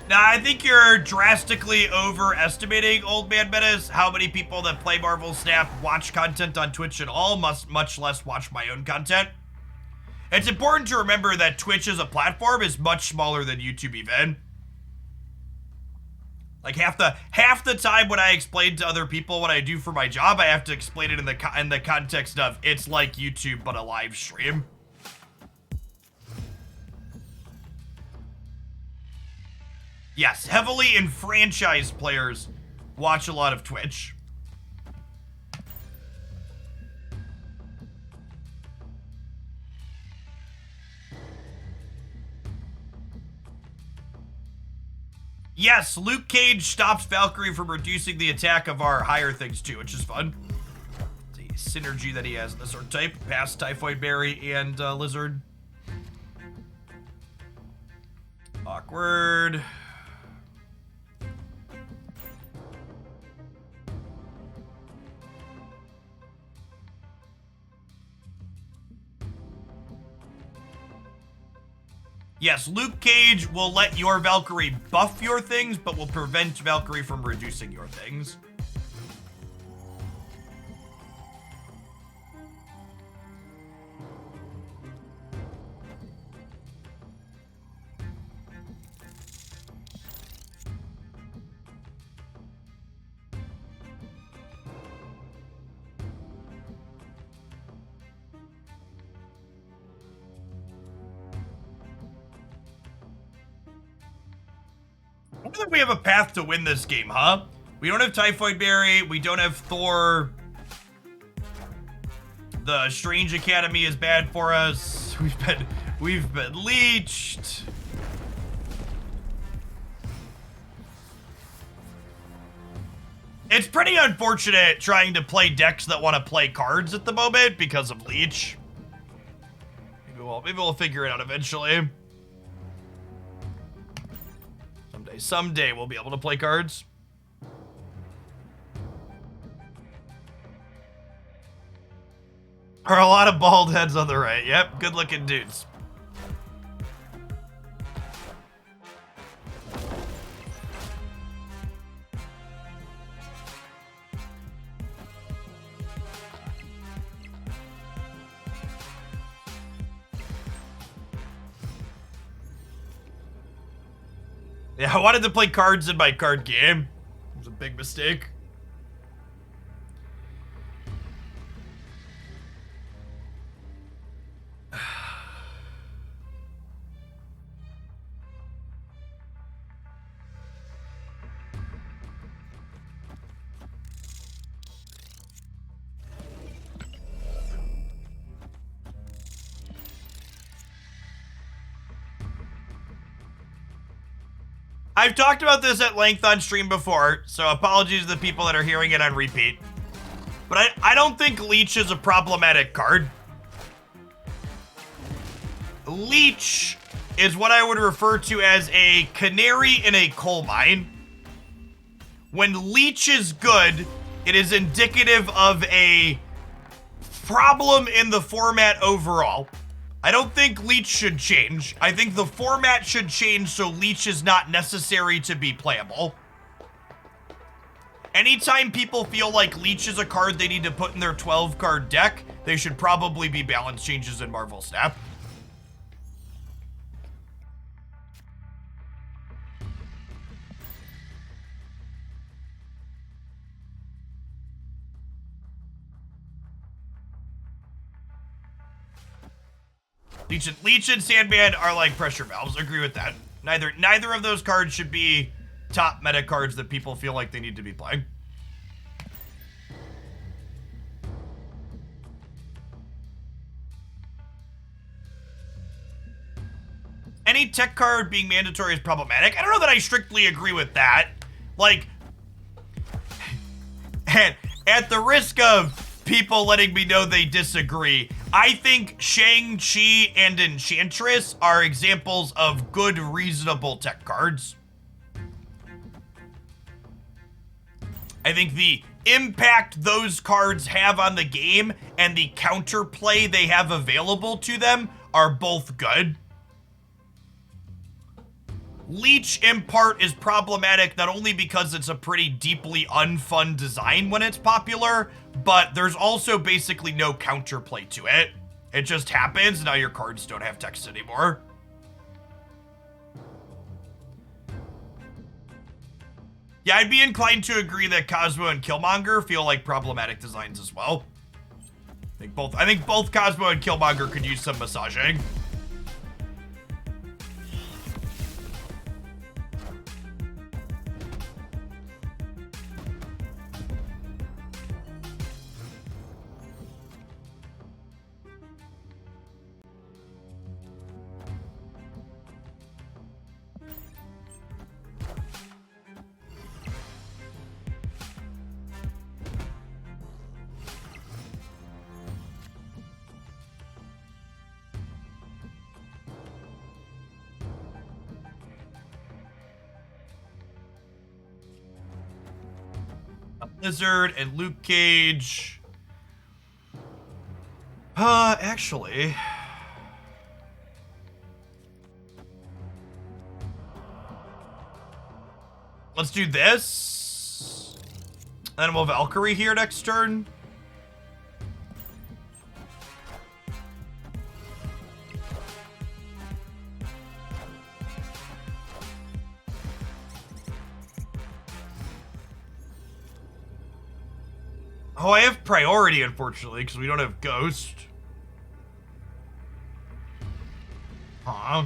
Now, I think you're drastically overestimating Old Man Menace. How many people that play Marvel Snap watch content on Twitch at all, much less watch my own content. It's important to remember that Twitch as a platform is much smaller than YouTube even. Like half the time when I explain to other people what I do for my job, I have to explain it in the context of it's like YouTube but a live stream. Yes, heavily enfranchised players watch a lot of Twitch. Yes, Luke Cage stops Valkyrie from reducing the attack of our higher things too, which is fun. The synergy that he has in this archetype, past Typhoid Berry and Lizard. Awkward. Yes, Luke Cage will let your Valkyrie buff your things, but will prevent Valkyrie from reducing your things. I don't think we have a path to win this game, huh? We don't have Typhoid Berry. We don't have Thor. The Strange Academy is bad for us. We've been leeched. It's pretty unfortunate trying to play decks that want to play cards at the moment because of Leech. Maybe we'll figure it out eventually. Someday we'll be able to play cards. Are a lot of bald heads on the right. Yep, good looking dudes. Yeah, I wanted to play cards in my card game. It was a big mistake. I've talked about this at length on stream before, so apologies to the people that are hearing it on repeat. But I don't think Leech is a problematic card. Leech is what I would refer to as a canary in a coal mine. When Leech is good, it is indicative of a problem in the format overall. I don't think Leech should change. I think the format should change so Leech is not necessary to be playable. Anytime people feel like Leech is a card they need to put in their 12-card deck, they should probably be balance changes in Marvel Snap. Leech and Sandman are like pressure valves. Agree with that. Neither of those cards should be top meta cards that people feel like they need to be playing. Any tech card being mandatory is problematic. I don't know that I strictly agree with that. Like, and at the risk of people letting me know they disagree, I think Shang-Chi and Enchantress are examples of good, reasonable tech cards. I think the impact those cards have on the game and the counterplay they have available to them are both good. Leech, in part, is problematic not only because it's a pretty deeply unfun design when it's popular, but there's also basically no counterplay to it. It just happens, now your cards don't have text anymore. Yeah, I'd be inclined to agree that Cosmo and Killmonger feel like problematic designs as well. I think both Cosmo and Killmonger could use some massaging. Lizard and Luke Cage. Actually, let's do this. Then we'll Valkyrie here next turn. Oh, I have priority, unfortunately, because we don't have Ghost. Huh.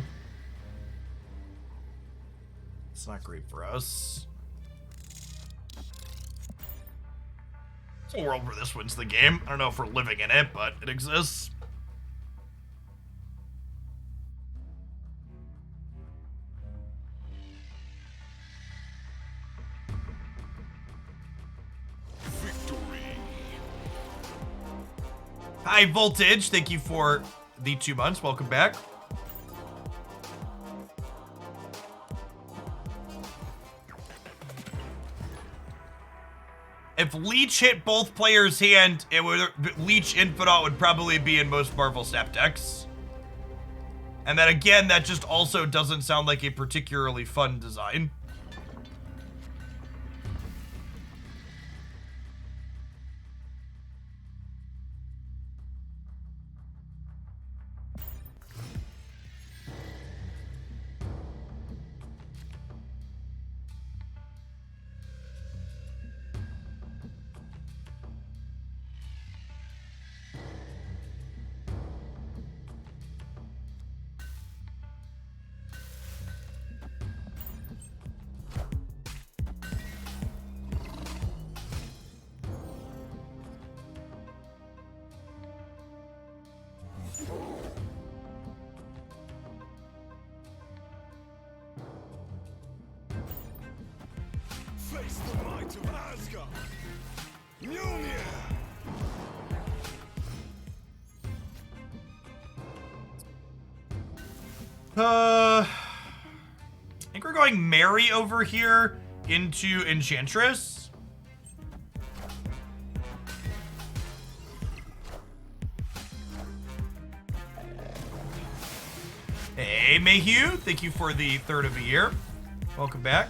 It's not great for us. It's a world where this wins the game. I don't know if we're living in it, but it exists. High Voltage, thank you for the 2 months. Welcome back. If Leech hit both players' hand, Leech Infinite would probably be in most Marvel Snap decks. And then again, that just also doesn't sound like a particularly fun design. Face the might of Asgard. Mjolnir. I think we're going Mary over here into Enchantress. Hey, Mayhew. Thank you for the third of the year. Welcome back.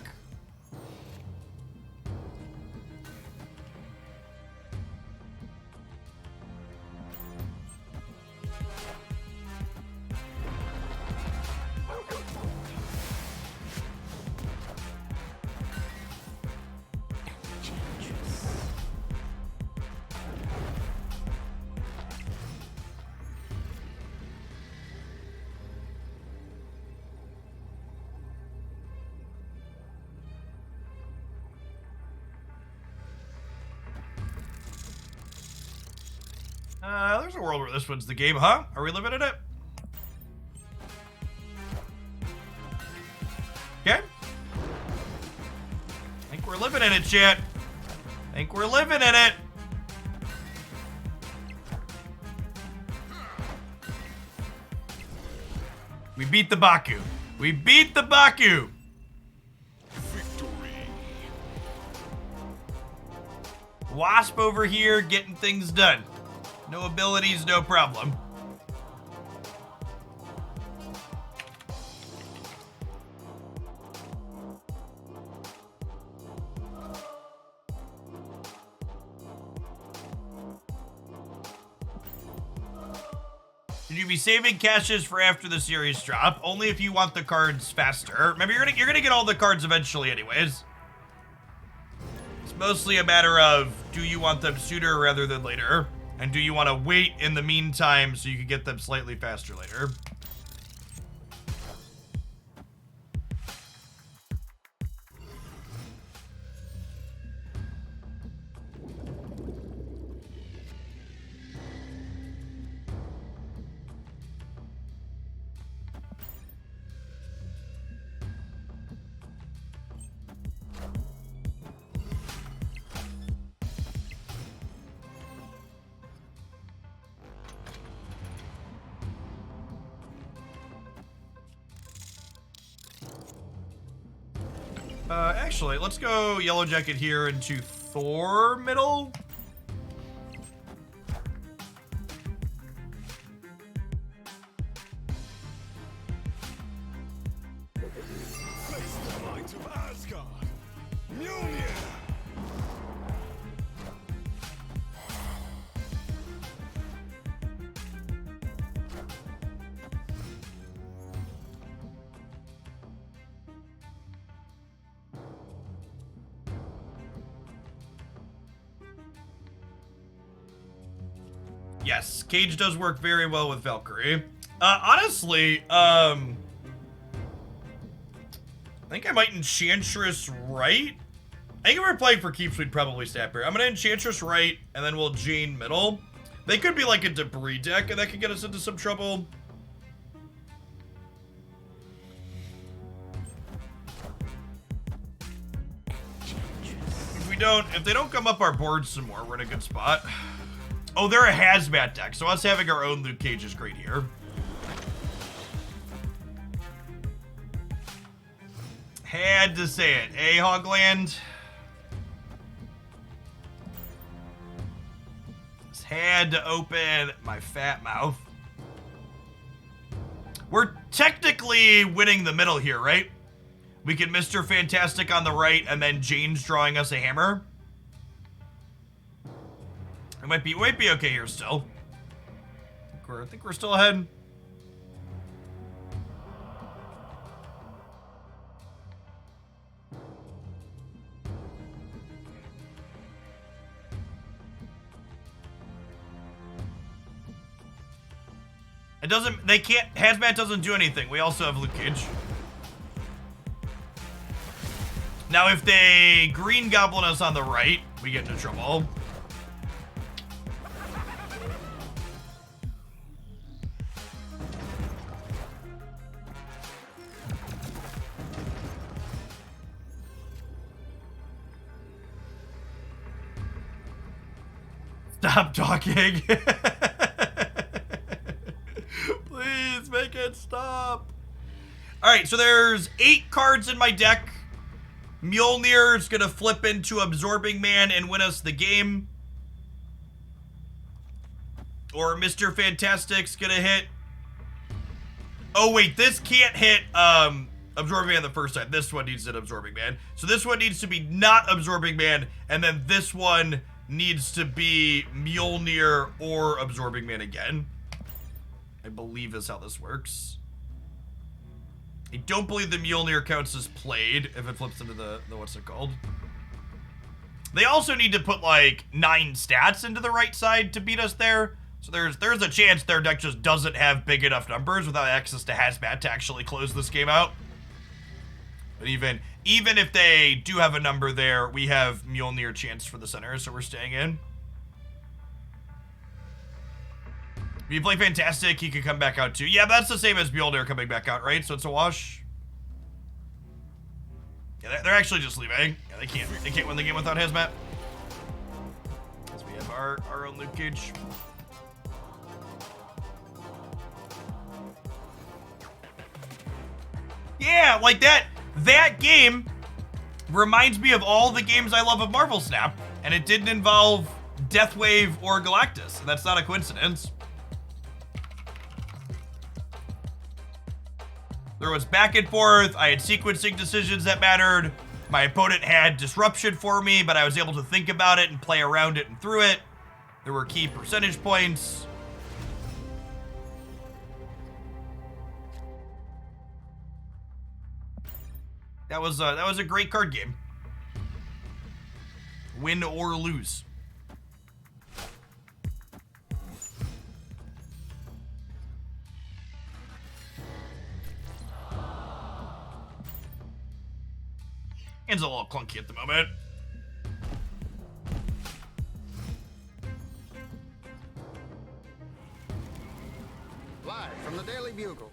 There's a world where this one's the game, huh? Are we living in it? Okay. I think we're living in it, chat. I think we're living in it. We beat the Baku. We beat the Baku. Victory. Wasp over here getting things done. No abilities, no problem. Should you be saving caches for after the series drop? Only if you want the cards faster. Remember, you're gonna get all the cards eventually anyways. It's mostly a matter of, do you want them sooner rather than later? And do you want to wait in the meantime so you can get them slightly faster later? Actually, let's go Yellow Jacket here into Thor middle. Face the might of Asgard. Mjolnir. Yes, Cage does work very well with Valkyrie. Honestly, I think I might Enchantress right. I think if we're playing for keeps, we'd probably snap here. I'm gonna Enchantress right, and then we'll Jane middle. They could be like a debris deck, and that could get us into some trouble. If they don't come up our board some more, we're in a good spot. Oh, they're a Hazmat deck, so us having our own Luke Cage is great here. Had to say it, eh, Hogland? Just had to open my fat mouth. We're technically winning the middle here, right? We can Mr. Fantastic on the right, and then Jane's drawing us a hammer. It might be okay here still. I think we're still ahead. It doesn't, they can't, Hazmat doesn't do anything. We also have Luke Cage. Now, if they Green Goblin us on the right, we get into trouble. stop talking. Please make it stop. All right, so there's 8 cards in my deck. Mjolnir's gonna flip into Absorbing Man and win us the game. Or Mr. Fantastic's gonna hit. Oh wait, this can't hit Absorbing Man the first time. This one needs an Absorbing Man. So this one needs to be not Absorbing Man, and then this one needs to be Mjolnir or Absorbing Man again. I believe is how this works. I don't believe the Mjolnir counts as played if it flips into the what's it called? They also need to put like 9 stats into the right side to beat us there. So there's a chance their deck just doesn't have big enough numbers without access to Hazmat to actually close this game out. But even if they do have a number there, we have Mjolnir chance for the center, so we're staying in. If you play Fantastic, he could come back out too. Yeah, that's the same as Mjolnir coming back out, right? So it's a wash. Yeah, they're actually just leaving. Yeah, they can't win the game without Hazmat. Because we have our own Luke Cage. Yeah, like that game reminds me of all the games I love of Marvel Snap, and it didn't involve Deathwave or Galactus, and that's not a coincidence. There was back and forth, I had sequencing decisions that mattered, my opponent had disruption for me, but I was able to think about it and play around it and through it. There were key percentage points. That was a great card game. Win or lose. Hand's a little clunky at the moment. Live from the Daily Bugle.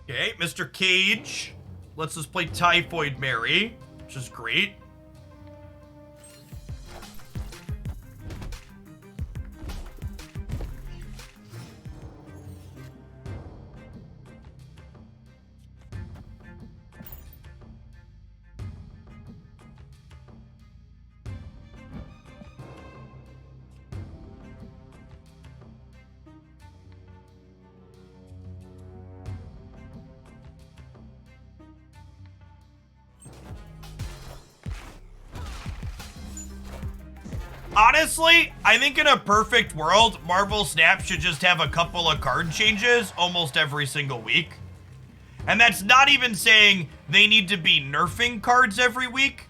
Okay, Mr. Cage lets us play Typhoid Mary, which is great. Honestly, I think in a perfect world, Marvel Snap should just have a couple of card changes almost every single week. And that's not even saying they need to be nerfing cards every week,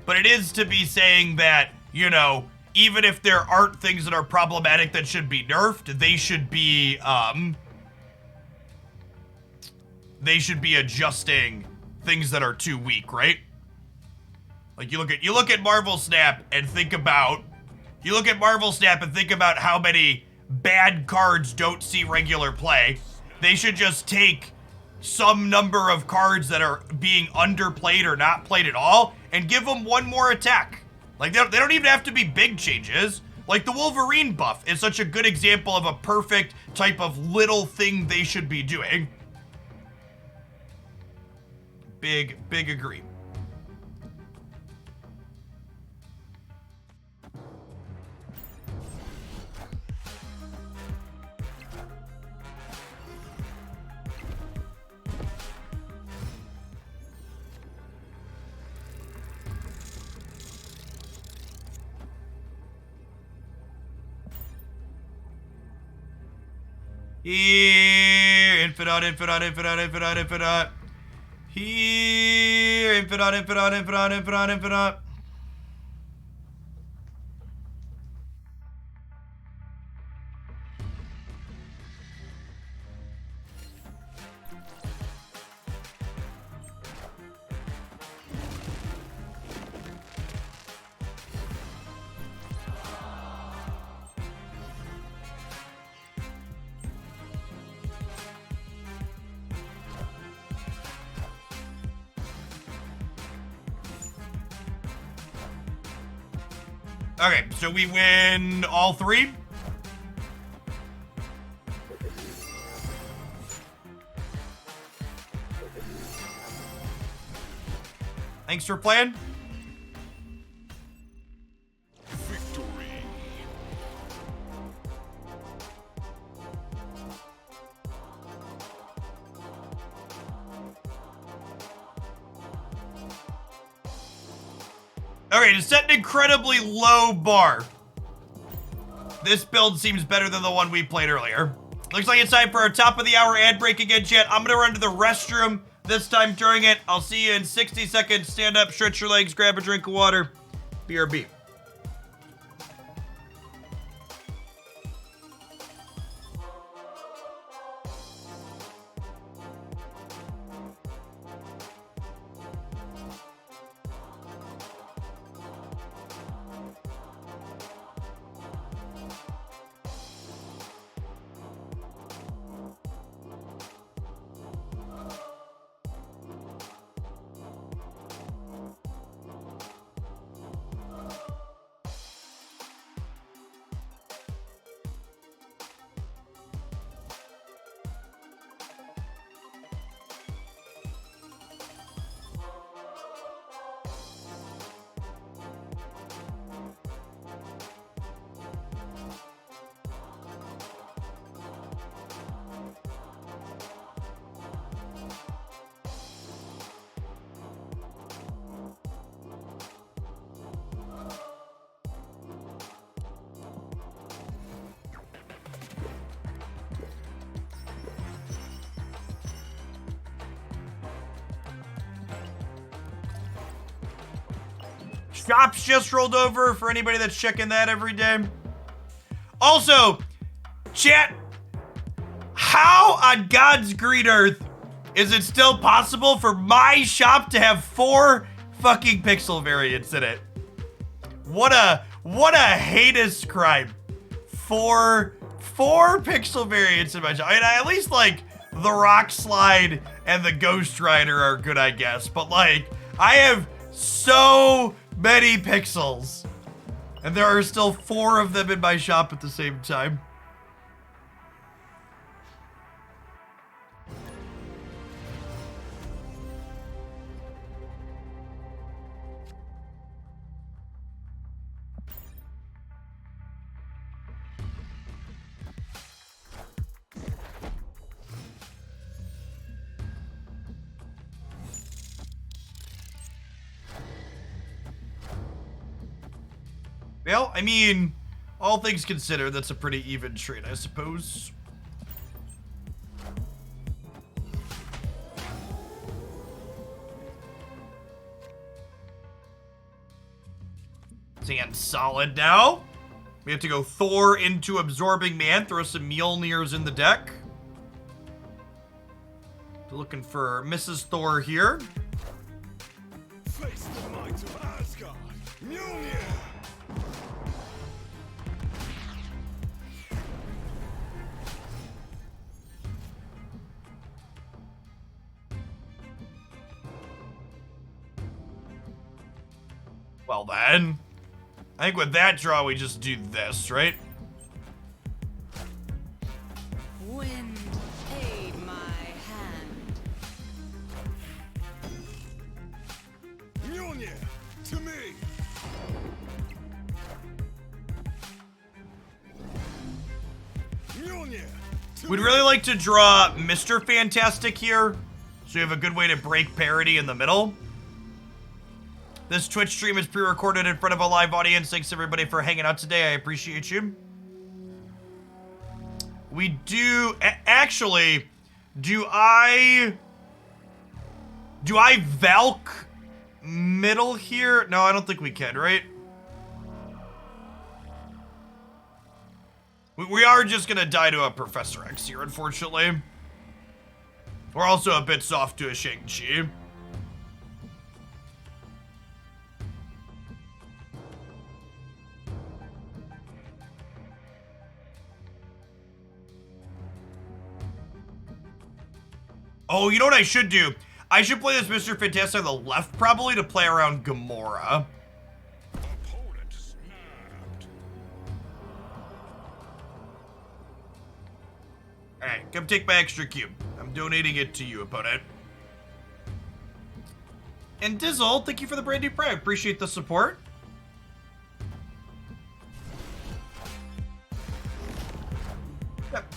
but it is to be saying that, you know, even if there aren't things that are problematic that should be nerfed, they should be adjusting things that are too weak, right? Like you look at Marvel Snap and think about how many bad cards don't see regular play. They should just take some number of cards that are being underplayed or not played at all and give them one more attack. Like they don't even have to be big changes. Like the Wolverine buff is such a good example of a perfect type of little thing they should be doing. Big agree. Here, infinite. Here, infinite. Okay, so we win all 3. Thanks for playing. Victory. Okay, to set an incredibly low bar, this build seems better than the one we played earlier. Looks like it's time for our top of the hour ad break again, chat. I'm gonna run to the restroom this time during it. I'll see you in 60 seconds. Stand up, stretch your legs, grab a drink of water. BRB. Shops just rolled over for anybody that's checking that every day. Also, chat, how on God's green earth is it still possible for my shop to have 4 fucking pixel variants in it? What a heinous crime. 4 pixel variants in my shop. I mean, at least like the Rock Slide and the Ghost Rider are good, I guess. But like, I have so many pixels, and there are still 4 of them in my shop at the same time. Well, I mean, all things considered, that's a pretty even trade, I suppose. Stand solid now. We have to go Thor into Absorbing Man, throw some Mjolnirs in the deck. Looking for Mrs. Thor here. Face the might of Asgard. Mjolnir. Well then, I think with that draw we just do this, right? Wind aid my hand. Mjolnir, to me. Mjolnir, to We'd me. really like to draw Mr. Fantastic here, so we have a good way to break parity in the middle. This Twitch stream is pre-recorded in front of a live audience. Thanks everybody for hanging out today. I appreciate you. We do actually. Do I Valk middle here? No, I don't think we can, right? We are just gonna die to a Professor X here, unfortunately. We're also a bit soft to a Shang-Chi. Oh, you know what I should do? I should play this Mr. Fantastic on the left, probably, to play around Gamora. Opponent snared. Alright, come take my extra cube. I'm donating it to you, opponent. And Dizzle, thank you for the brand new prime. Appreciate the support. Yep.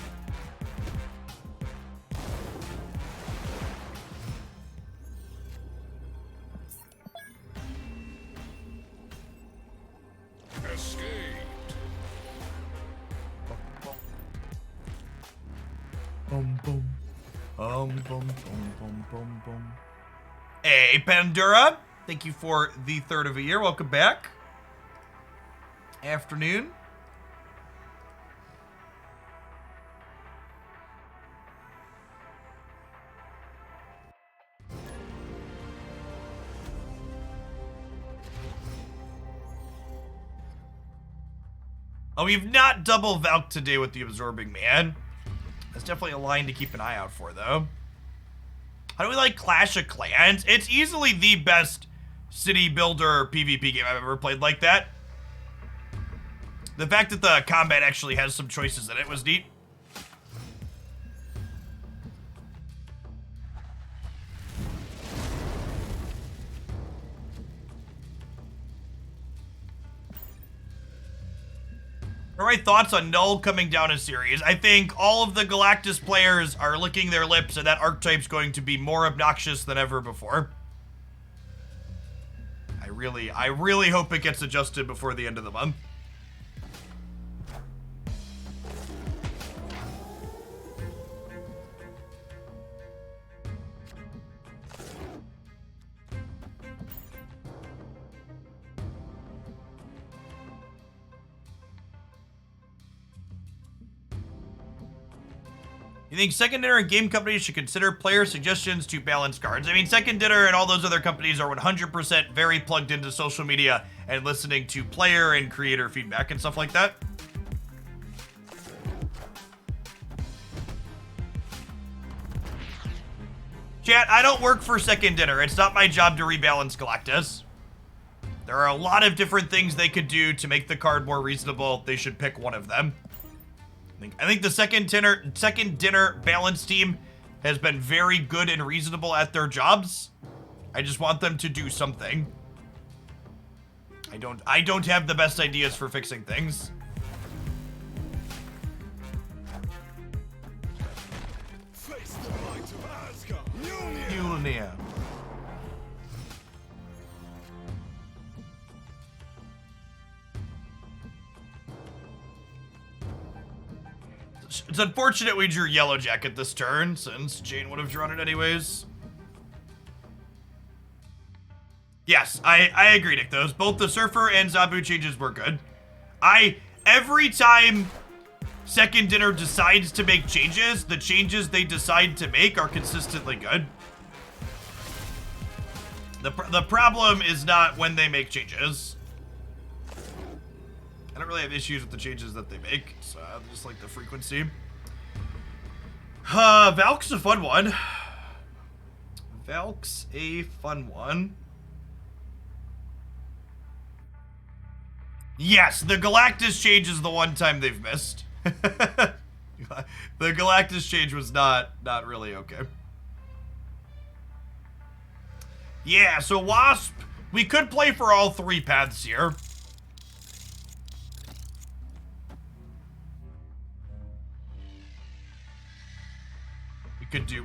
Escaped. Boom, boom. Boom, boom, boom, boom. Hey, Pandora. Thank you for the third of a year. Welcome back. Afternoon. Oh, we've not double Valk today with the Absorbing Man. That's definitely a line to keep an eye out for, though. How do we like Clash of Clans? It's easily the best city builder PvP game I've ever played like that. The fact that the combat actually has some choices in it was neat. What are my thoughts on Null coming down a series? I think all of the Galactus players are licking their lips and that archetype's going to be more obnoxious than ever before. I really hope it gets adjusted before the end of the month. You think Second Dinner and game companies should consider player suggestions to balance cards? I mean, Second Dinner and all those other companies are 100% very plugged into social media and listening to player and creator feedback and stuff like that. Chat, I don't work for Second Dinner. It's not my job to rebalance Galactus. There are a lot of different things they could do to make the card more reasonable. They should pick one of them. I think the Second Dinner balance team has been very good and reasonable at their jobs. I just want them to do something. I don't have the best ideas for fixing things. Face the might of Asgard. Mjolnir. It's unfortunate we drew Yellow Jacket this turn, since Jane would have drawn it anyways. Yes, I agree, Nick. Both the Surfer and Zabu changes were good. Every time Second Dinner decides to make changes, the changes they decide to make are consistently good. The problem is not when they make changes. I don't really have issues with the changes that they make, so I just like the frequency. Valk's a fun one. Valk's a fun one. Yes, the Galactus change is the one time they've missed. The Galactus change was not really okay. Yeah, so Wasp, we could play for all three paths here.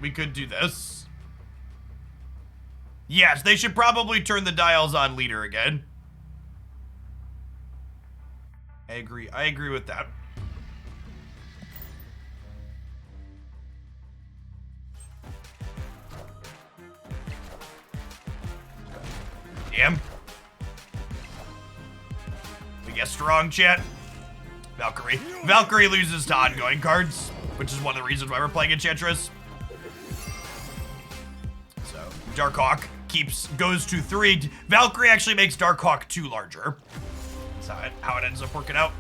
We could do this. Yes, they should probably turn the dials on leader again. I agree with that. Damn. We get strong, chat. Valkyrie. Valkyrie loses to ongoing cards, which is one of the reasons why we're playing Enchantress. So, Darkhawk goes to 3. Valkyrie actually makes Darkhawk 2 larger. That's how it ends up working out.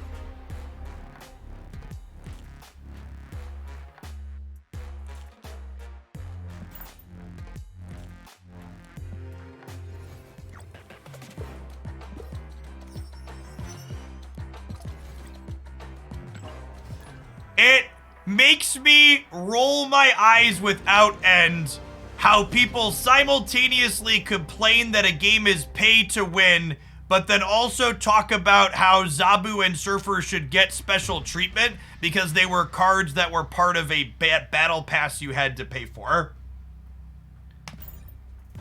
makes me roll my eyes without end how people simultaneously complain that a game is pay to win, but then also talk about how Zabu and Surfer should get special treatment because they were cards that were part of a battle pass you had to pay for.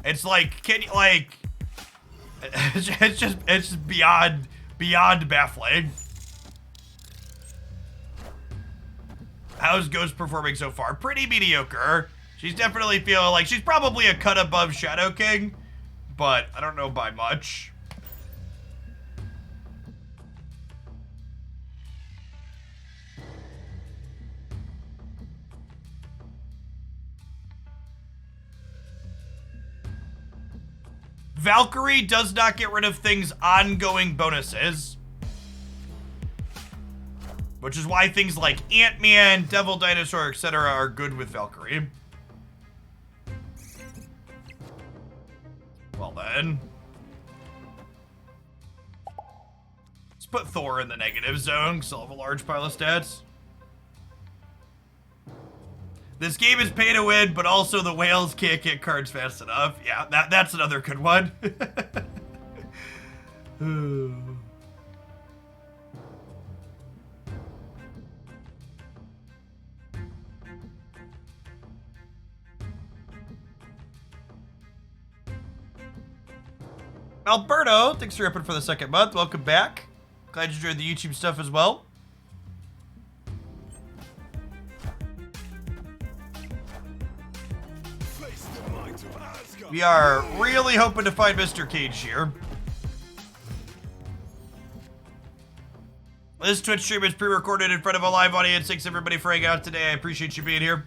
It's like, can you, like, it's just beyond baffling. How's Ghost performing so far? Pretty mediocre. She's definitely feeling like she's probably a cut above Shadow King, but I don't know by much. Valkyrie does not get rid of things ongoing bonuses, which is why things like Ant-Man, Devil Dinosaur, etc. are good with Valkyrie. Well then. Let's put Thor in the negative zone, because he'll have a large pile of stats. This game is pay to win, but also the whales can't get cards fast enough. Yeah, that's another good one. Alberto, thanks for ripping for the second month. Welcome back. Glad you enjoyed the YouTube stuff as well. Face the might of Asgard. We are really hoping to find Mr. Cage here. This Twitch stream is pre-recorded in front of a live audience. Thanks everybody for hanging out today. I appreciate you being here.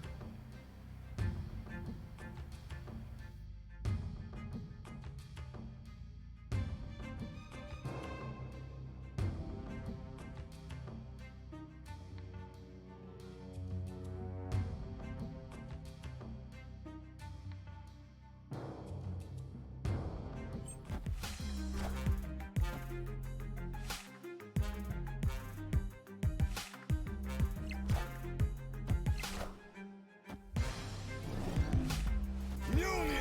Mjolnir.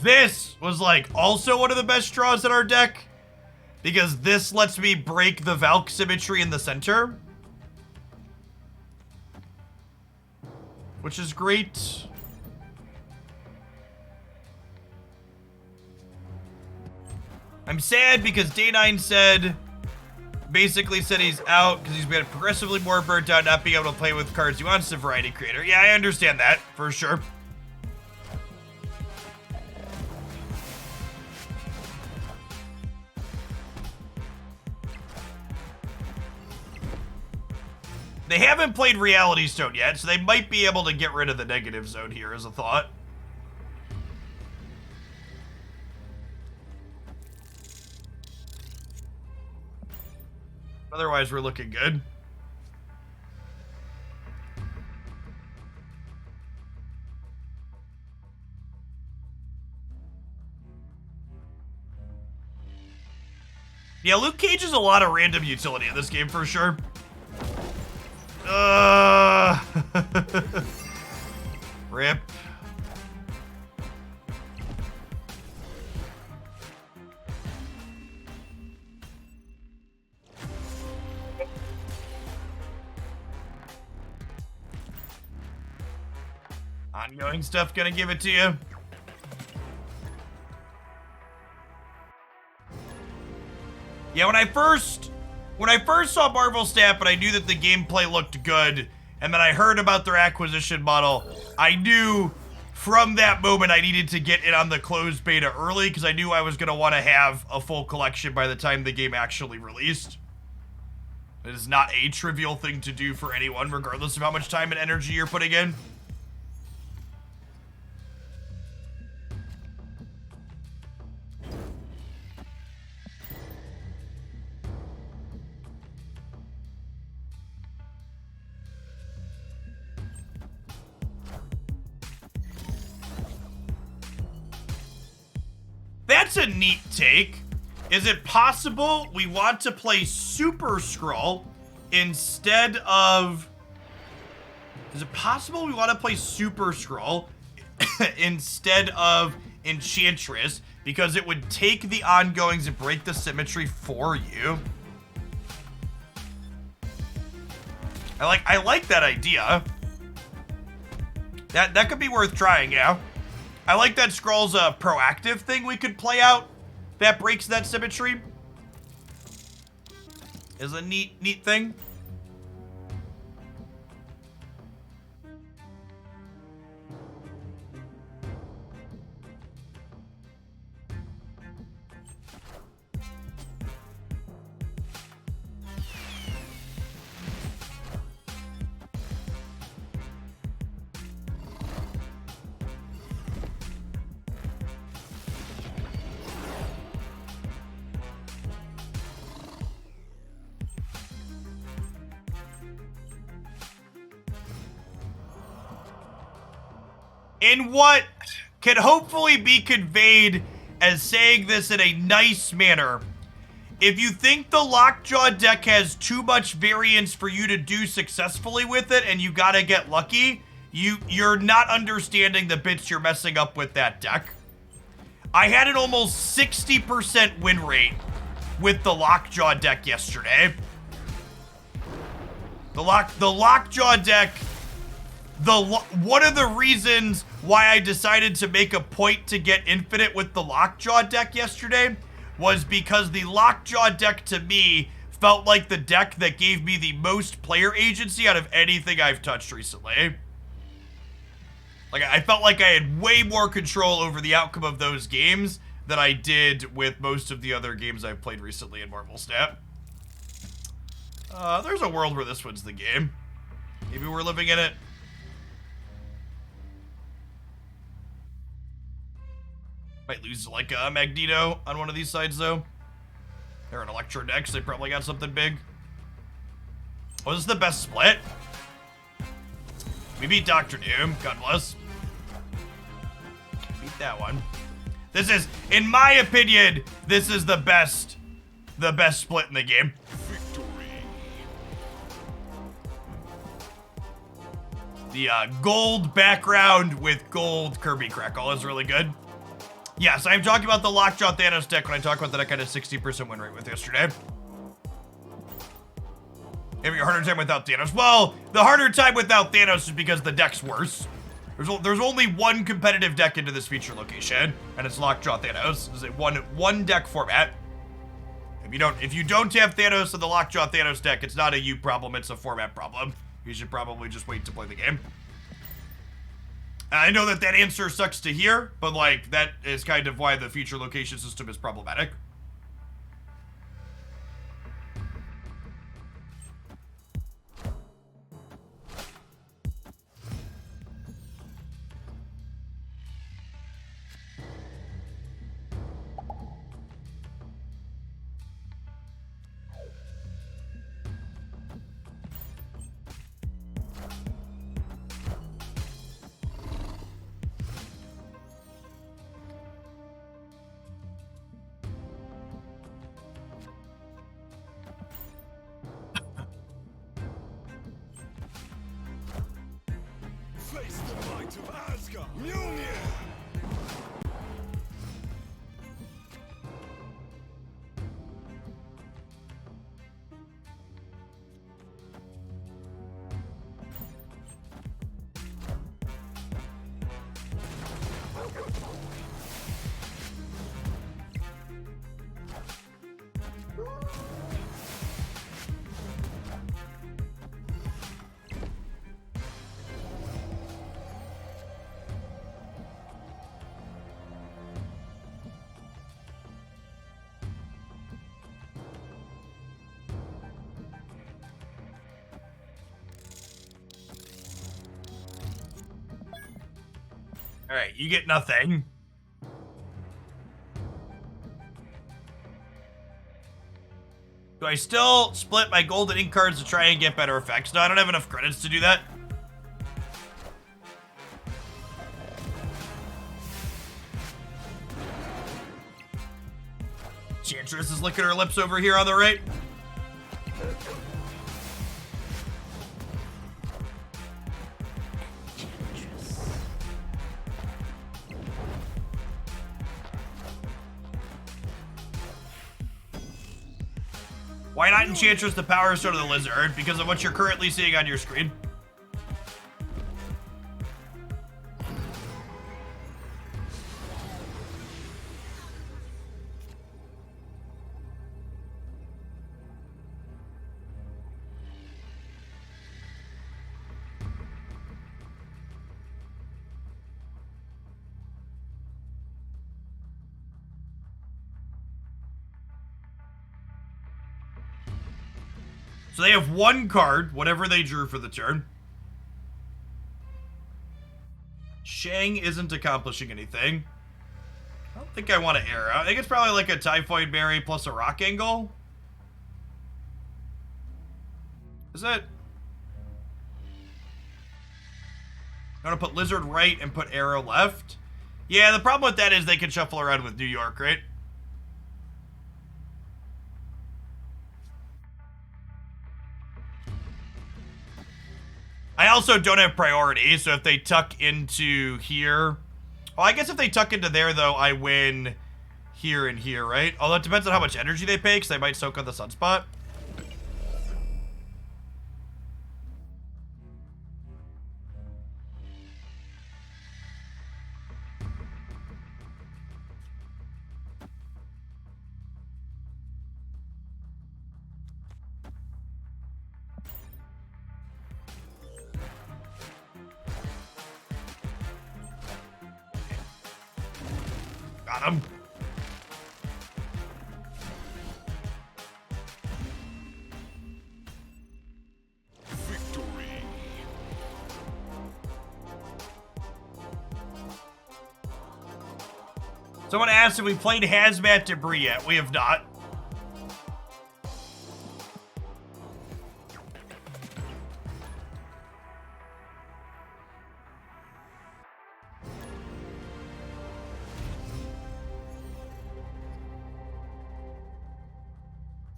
This was like also one of the best draws in our deck, because this lets me break the Valk symmetry in the center, which is great. I'm sad because Day9 basically said he's out because he's been progressively more burnt out, not being able to play with cards he wants to variety creator. Yeah, I understand that for sure. They haven't played Reality Stone yet, so they might be able to get rid of the negative zone here as a thought. Otherwise, we're looking good. Yeah, Luke Cage is a lot of random utility in this game for sure. Rip. Ongoing stuff gonna give it to you. Yeah, when I first saw Marvel Snap and I knew that the gameplay looked good, and then I heard about their acquisition model, I knew from that moment I needed to get in on the closed beta early because I knew I was gonna want to have a full collection by the time the game actually released. It is not a trivial thing to do for anyone, regardless of how much time and energy you're putting in. That's a neat take. Is it possible we want to play Super Scroll instead of... Is it possible we want to play Super Scroll instead of Enchantress because it would take the ongoings and break the symmetry for you? I like that idea. That could be worth trying, yeah. I like that Scroll's a proactive thing we could play out that breaks that symmetry. Is a neat thing. In what can hopefully be conveyed as saying this in a nice manner. If you think the Lockjaw deck has too much variance for you to do successfully with it and you gotta get lucky, you're not understanding the bits you're messing up with that deck. I had an almost 60% win rate with the Lockjaw deck yesterday. The Lockjaw deck, one of the reasons why I decided to make a point to get infinite with the Lockjaw deck yesterday was because the Lockjaw deck to me felt like the deck that gave me the most player agency out of anything I've touched recently. Like, I felt like I had way more control over the outcome of those games than I did with most of the other games I've played recently in Marvel Snap. There's a world where this one's the game. Maybe we're living in it. Might lose like a Magneto on one of these sides though. They're an Electro next. They probably got something big. Was this the best split? We beat Dr. Doom. God bless. Beat that one. This is, in my opinion, this is the best split in the game. The gold background with gold Kirby Crackle is really good. Yes, I'm talking about the Lockjaw Thanos deck when I talk about the deck I had a 60% win rate with yesterday. Having a harder time without Thanos. Well, the harder time without Thanos is because the deck's worse. There's only one competitive deck into this feature location, and it's Lockjaw Thanos. It's a one deck format. If you don't have Thanos in the Lockjaw Thanos deck, it's not a you problem, it's a format problem. You should probably just wait to play the game. I know that answer sucks to hear, but like that is kind of why the feature location system is problematic. Face the might of Asgard. Mjolnir! All right, you get nothing. Do I still split my golden ink cards to try and get better effects? No, I don't have enough credits to do that. Enchantress is licking her lips over here on the right. Why not Enchantress the Power Stone of the Lizard? Because of what you're currently seeing on your screen. So they have one card, whatever they drew for the turn. Shang isn't accomplishing anything. I don't think I want to arrow. I think it's probably like a Typhoid Berry plus a Rock Angle. Is it? I want to put Lizard right and put Arrow left. Yeah, the problem with that is they can shuffle around with New York, right? I also don't have priority, so if they tuck into here... Well, I guess if they tuck into there, though, I win here and here, right? Although it depends on how much energy they pay, because they might soak on the Sunspot. Got him. Victory. Someone asked if we played Hazmat Debris yet. We have not.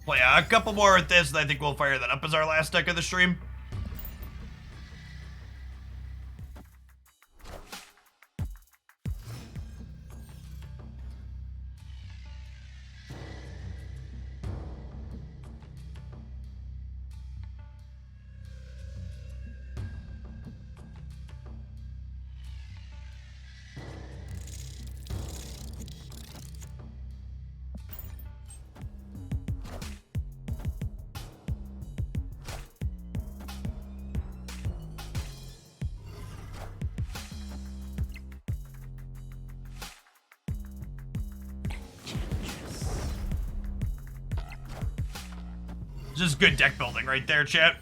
Play a couple more with this, and I think we'll fire that up as our last deck of the stream. Just good deck building right there, chat.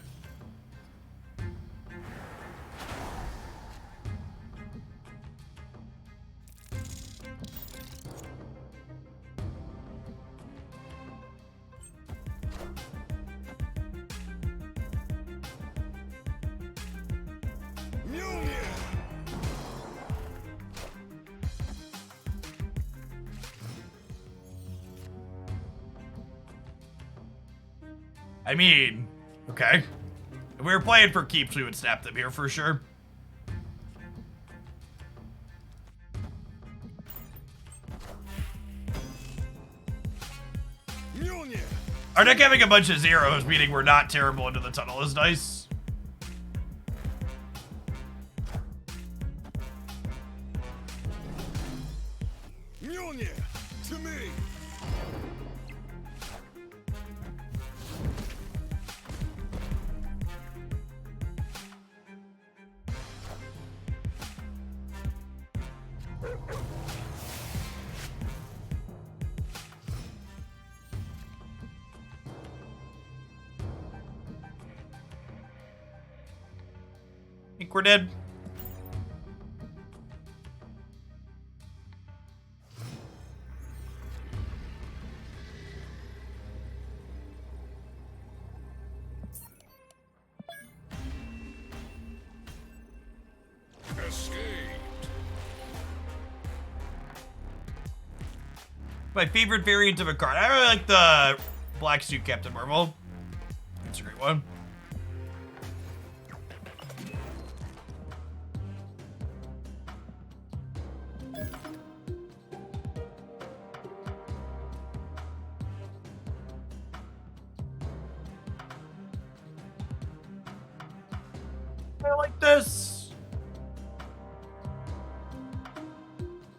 I mean, okay. If we were playing for keeps, we would snap them here for sure. Our deck having a bunch of zeros, meaning we're not terrible into the tunnel, is nice. To me. I think we're dead. Escaped. My favorite variant of a card. I really like the Black Suit Captain Marvel. That's a great one. I like this.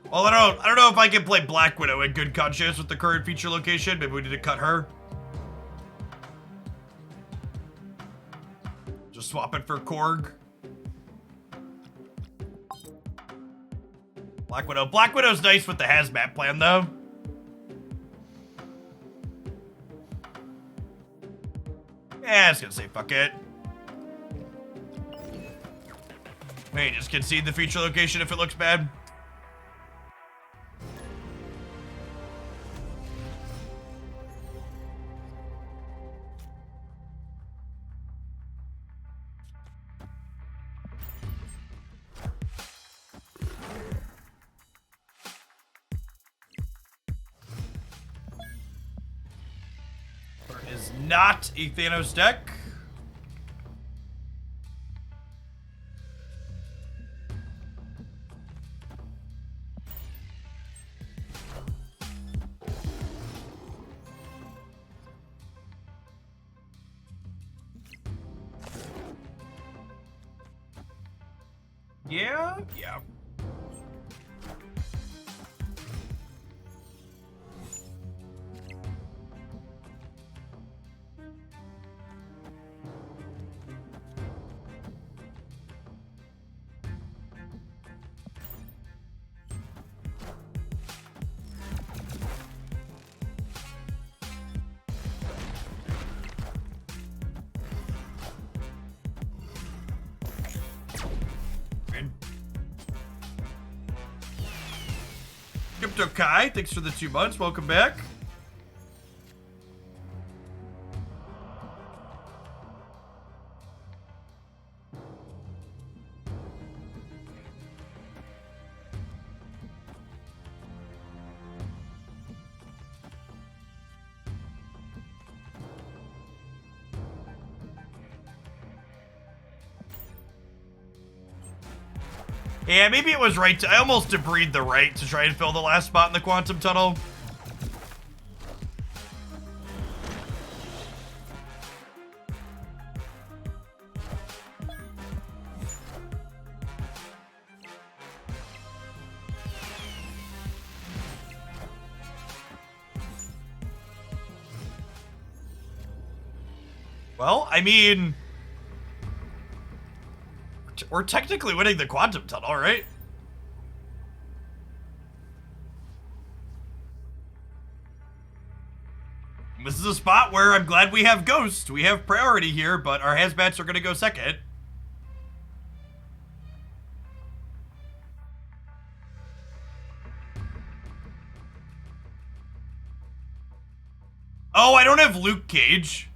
Well, I don't know if I can play Black Widow in good conscience with the current feature location. Maybe we need to cut her. Just swap it for Korg. Black Widow. Black Widow's nice with the Hazmat plan, though. Yeah, I was gonna say fuck it. Wait, just concede the feature location if it looks bad. There is not a Thanos deck. Yeah. Crypto Kai, thanks for the 2 months. Welcome back. Yeah, maybe it was right to, I almost debreed the right to try and fill the last spot in the quantum tunnel. Well, I mean, we're technically winning the quantum tunnel, right? This is a spot where I'm glad we have Ghost. We have priority here, but our Hazmats are going to go second. Oh, I don't have Luke Cage.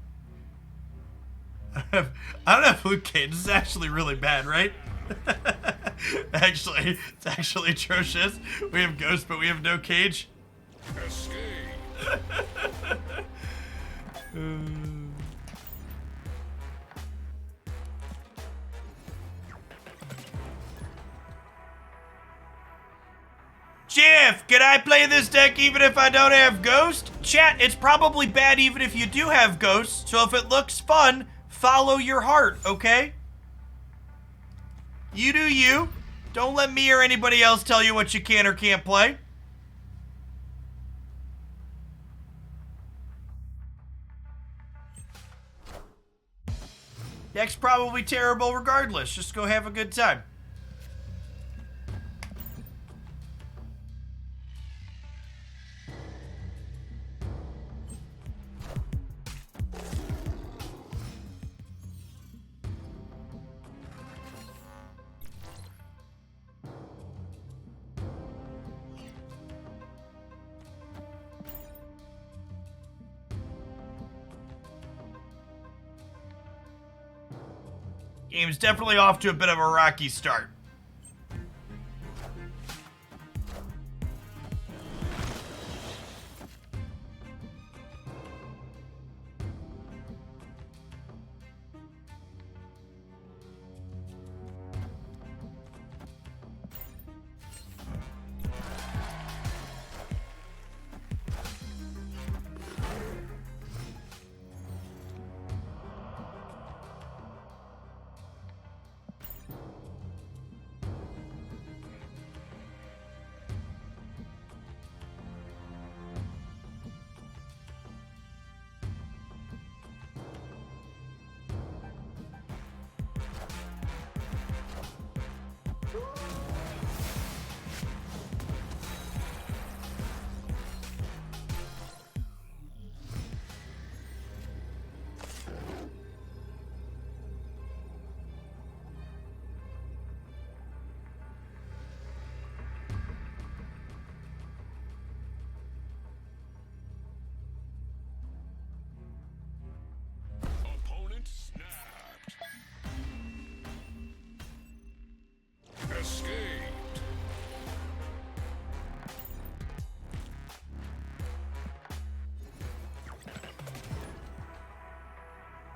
I don't have Luke Cage. This is actually really bad, right? Actually, it's actually atrocious. We have Ghost, but we have no Cage. Escape. Jeff, can I play this deck even if I don't have Ghost? Chat, it's probably bad even if you do have Ghost, so if it looks fun, follow your heart, okay? You do you. Don't let me or anybody else tell you what you can or can't play. Deck's probably terrible regardless. Just go have a good time. Game's definitely off to a bit of a rocky start.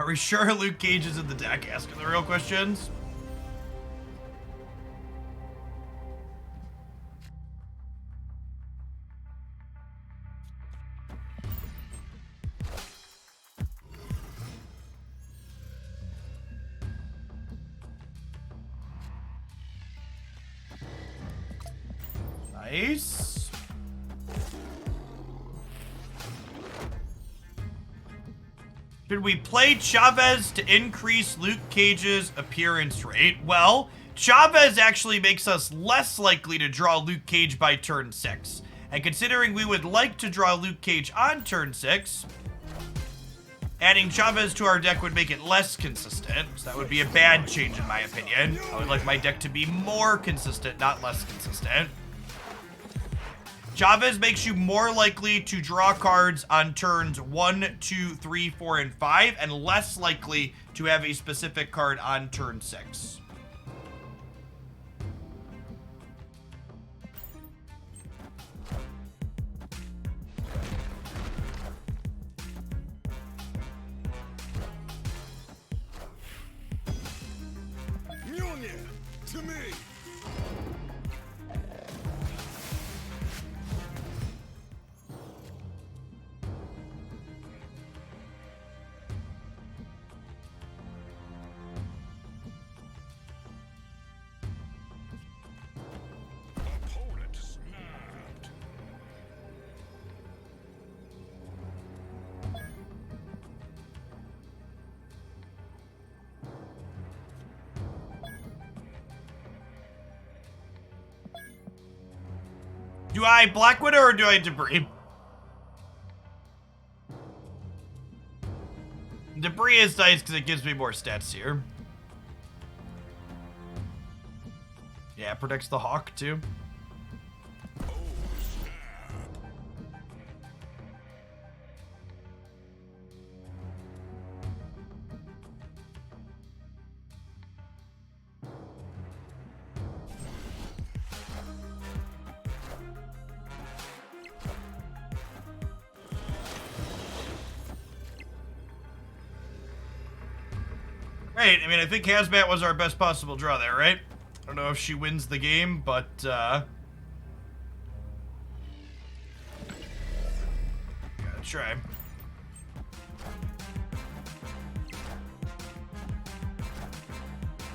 Are we sure Luke Cage is in the deck? Asking the real questions. Nice. Should we play Chavez to increase Luke Cage's appearance rate? Well, Chavez actually makes us less likely to draw Luke Cage by turn 6. And considering we would like to draw Luke Cage on turn 6, adding Chavez to our deck would make it less consistent. So that would be a bad change in my opinion. I would like my deck to be more consistent, not less consistent. Chavez makes you more likely to draw cards on turns 1, 2, 3, 4, and 5, and less likely to have a specific card on turn 6. Mjolnir, to me. Opponent snapped. Do I Black Widow or do I Debris? Debris is nice because it gives me more stats here. Yeah, it protects the Hawk too. Oh, snap. Right, I mean, I think Hazmat was our best possible draw there, right? I don't know if she wins the game, but, gotta try.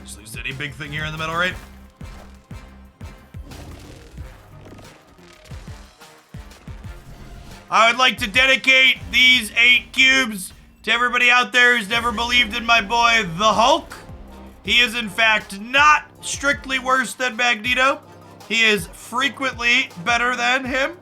Just lose any big thing here in the middle, right? I would like to dedicate these 8 cubes to everybody out there who's never believed in my boy, the Hulk. He is, in fact, not strictly worse than Magneto. He is frequently better than him.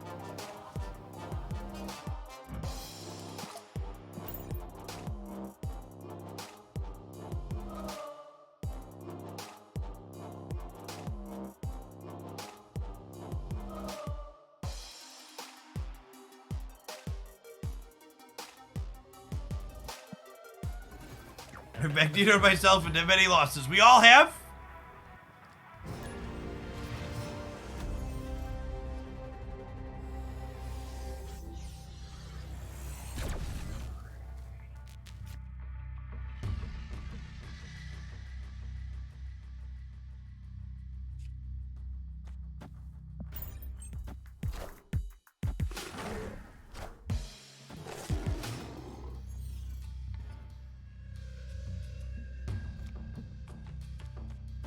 Magneto and myself into many losses. We all have.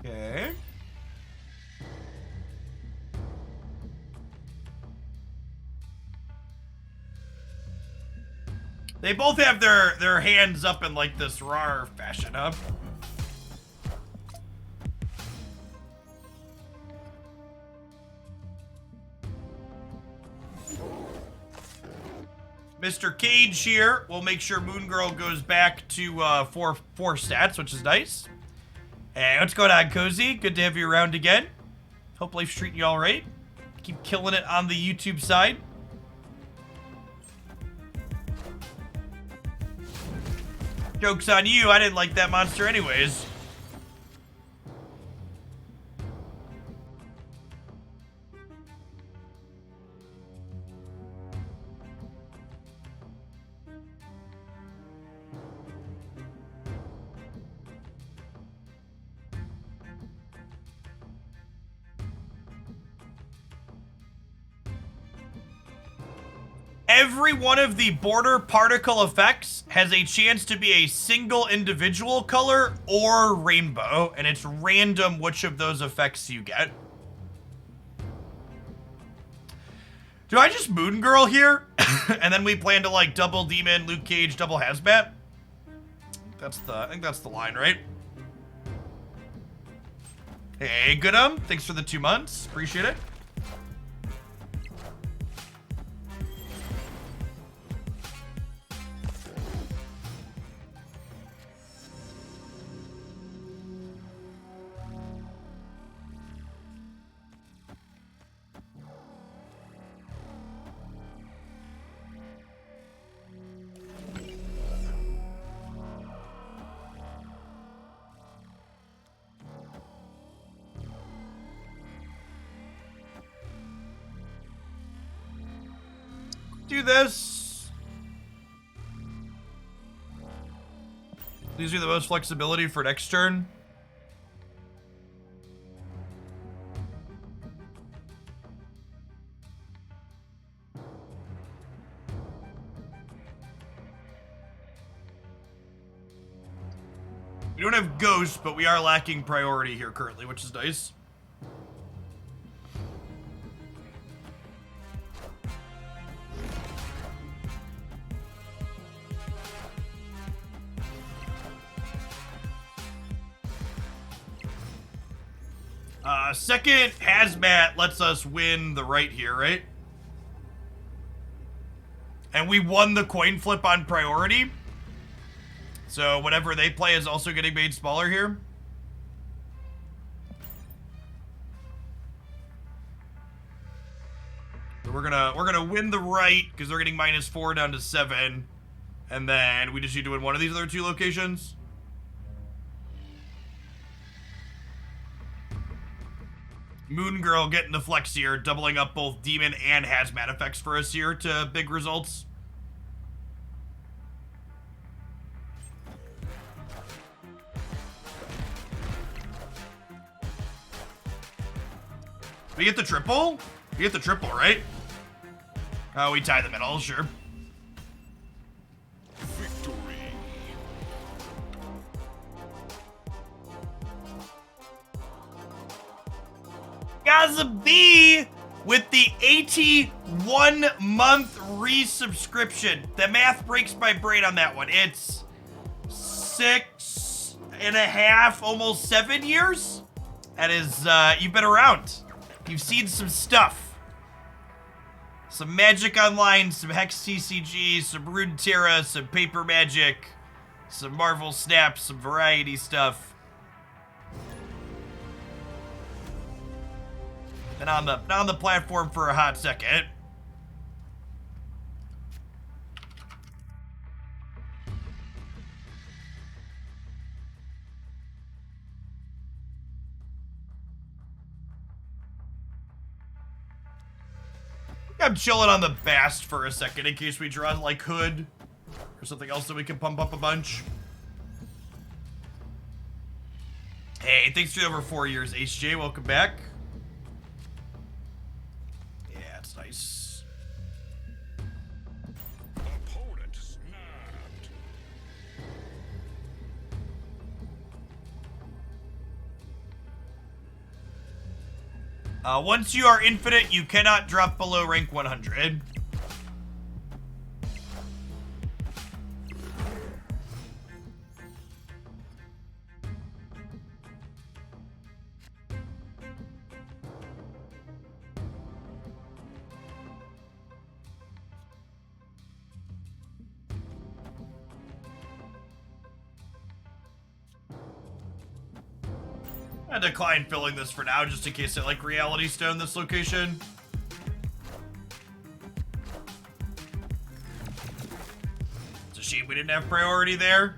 Okay. They both have their hands up in like this rawr fashion, huh? Mr. Cage here will make sure Moon Girl goes back to 4 stats, which is nice. Hey, what's going on, Cozy? Good to have you around again. Hope life's treating you all right. Keep killing it on the YouTube side. Joke's on you. I didn't like that monster anyways. Every one of the border particle effects has a chance to be a single individual color or rainbow, and it's random which of those effects you get. Do I just Moon Girl here? And then we plan to like double Demon, Luke Cage, double Hazmat? I think that's the line, right? Hey, Goodum, thanks for the 2 months. Appreciate it. Do this. These are the most flexibility for next turn. We don't have Ghost, but we are lacking priority here currently, which is nice. Second Hazmat lets us win the right here, right? And we won the coin flip on priority. So whatever they play is also getting made smaller here. So we're gonna win the right because they're getting -4 down to 7. And then we just need to win one of these other 2 locations. Moon Girl getting the flex here, doubling up both Demon and Hazmat effects for us here to big results. We get the triple? We get the triple, right? Oh, we tie the middle, sure. Victory. Gaza B with the 81-month resubscription. The math breaks my brain on that one. It's 6.5, almost 7 years. That is, you've been around. You've seen some stuff. Some Magic Online, some Hex TCG, some Runeterra, some Paper Magic, some Marvel Snap, some variety stuff. Been on the platform for a hot second. I'm chilling on the Bast for a second in case we draw like Hood or something else that we can pump up a bunch. Hey, thanks for over 4 years, HJ. Welcome back. Yeah, it's nice. Opponent snapped. Once you are infinite, you cannot drop below rank 100. I decline filling this for now, just in case I like Reality Stone this location. It's a shame we didn't have priority there.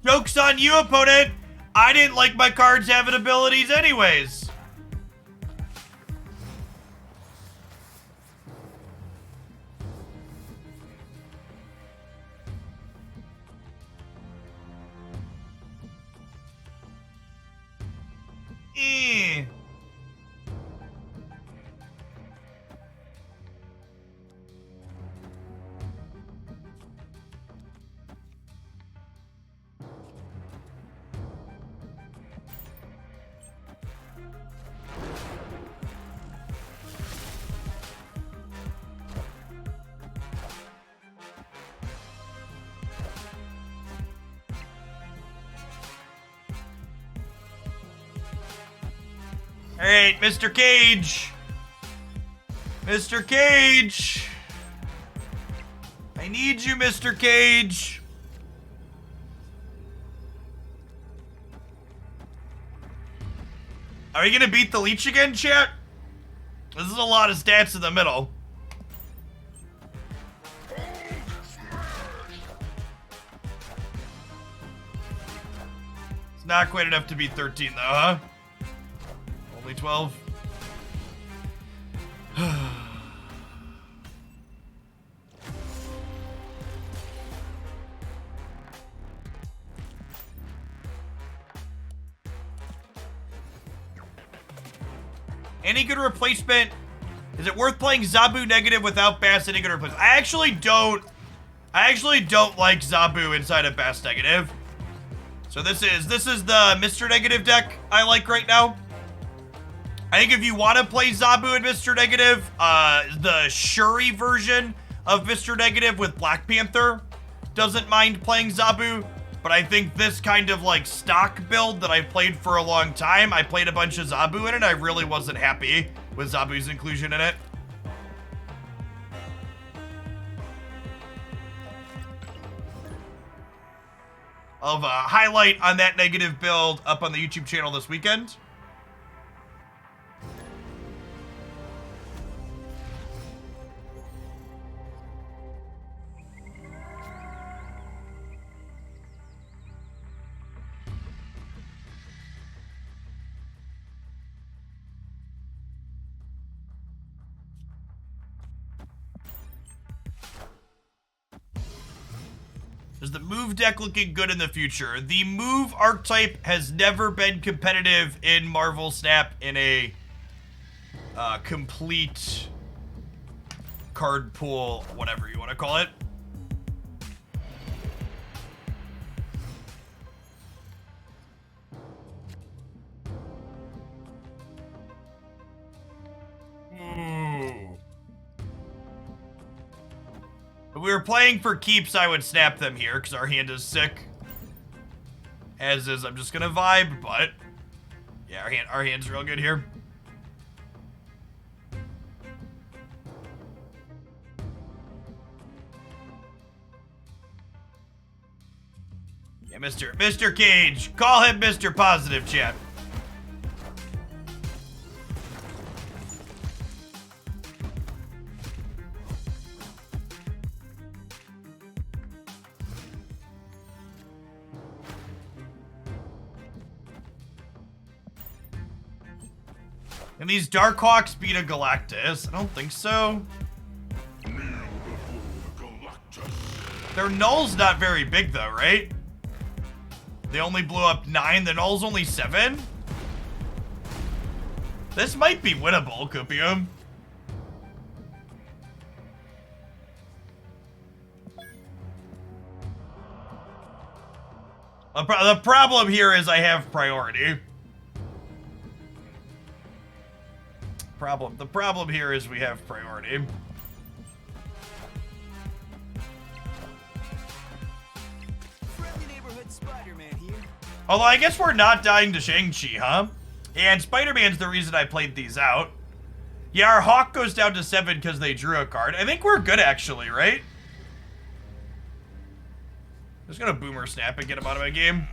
Joke's on you, opponent! I didn't like my cards having abilities anyways. All right, Mr. Cage. Mr. Cage. I need you, Mr. Cage. Are you gonna beat the Leech again, chat? This is a lot of stats in the middle. It's not quite enough to beat 13 though, huh? Only 12. Any good replacement? Is it worth playing Zabu negative without Bass? Any good replacement? I actually don't like Zabu inside of Bass negative. So this is the Mr. Negative deck I like right now. I think if you want to play Zabu and Mr. Negative, the Shuri version of Mr. Negative with Black Panther doesn't mind playing Zabu. But I think this kind of like stock build that I played for a long time, I played a bunch of Zabu in it. I really wasn't happy with Zabu's inclusion in it. I'll have a highlight on that negative build up on the YouTube channel this weekend. Is the move deck looking good in the future? The move archetype has never been competitive in Marvel Snap in a complete card pool, whatever you want to call it. If we were playing for keeps, I would snap them here because our hand is sick. As is, I'm just gonna vibe, but yeah, our hand's real good here. Yeah, Mr. Cage, call him Mr. Positive, chat. Can these Darkhawks beat a Galactus? I don't think so. Their null's not very big though, right? They only blew up 9, the null's only 7? This might be winnable, Copium. The problem here is I have priority. The problem here is we have priority. Friendly neighborhood Spider-Man here. Although I guess we're not dying to Shang-Chi, huh? And Spider-Man's the reason I played these out. Yeah, our Hawk goes down to 7 because they drew a card. I think we're good actually, right? I'm just gonna Boomer Snap and get him out of my game.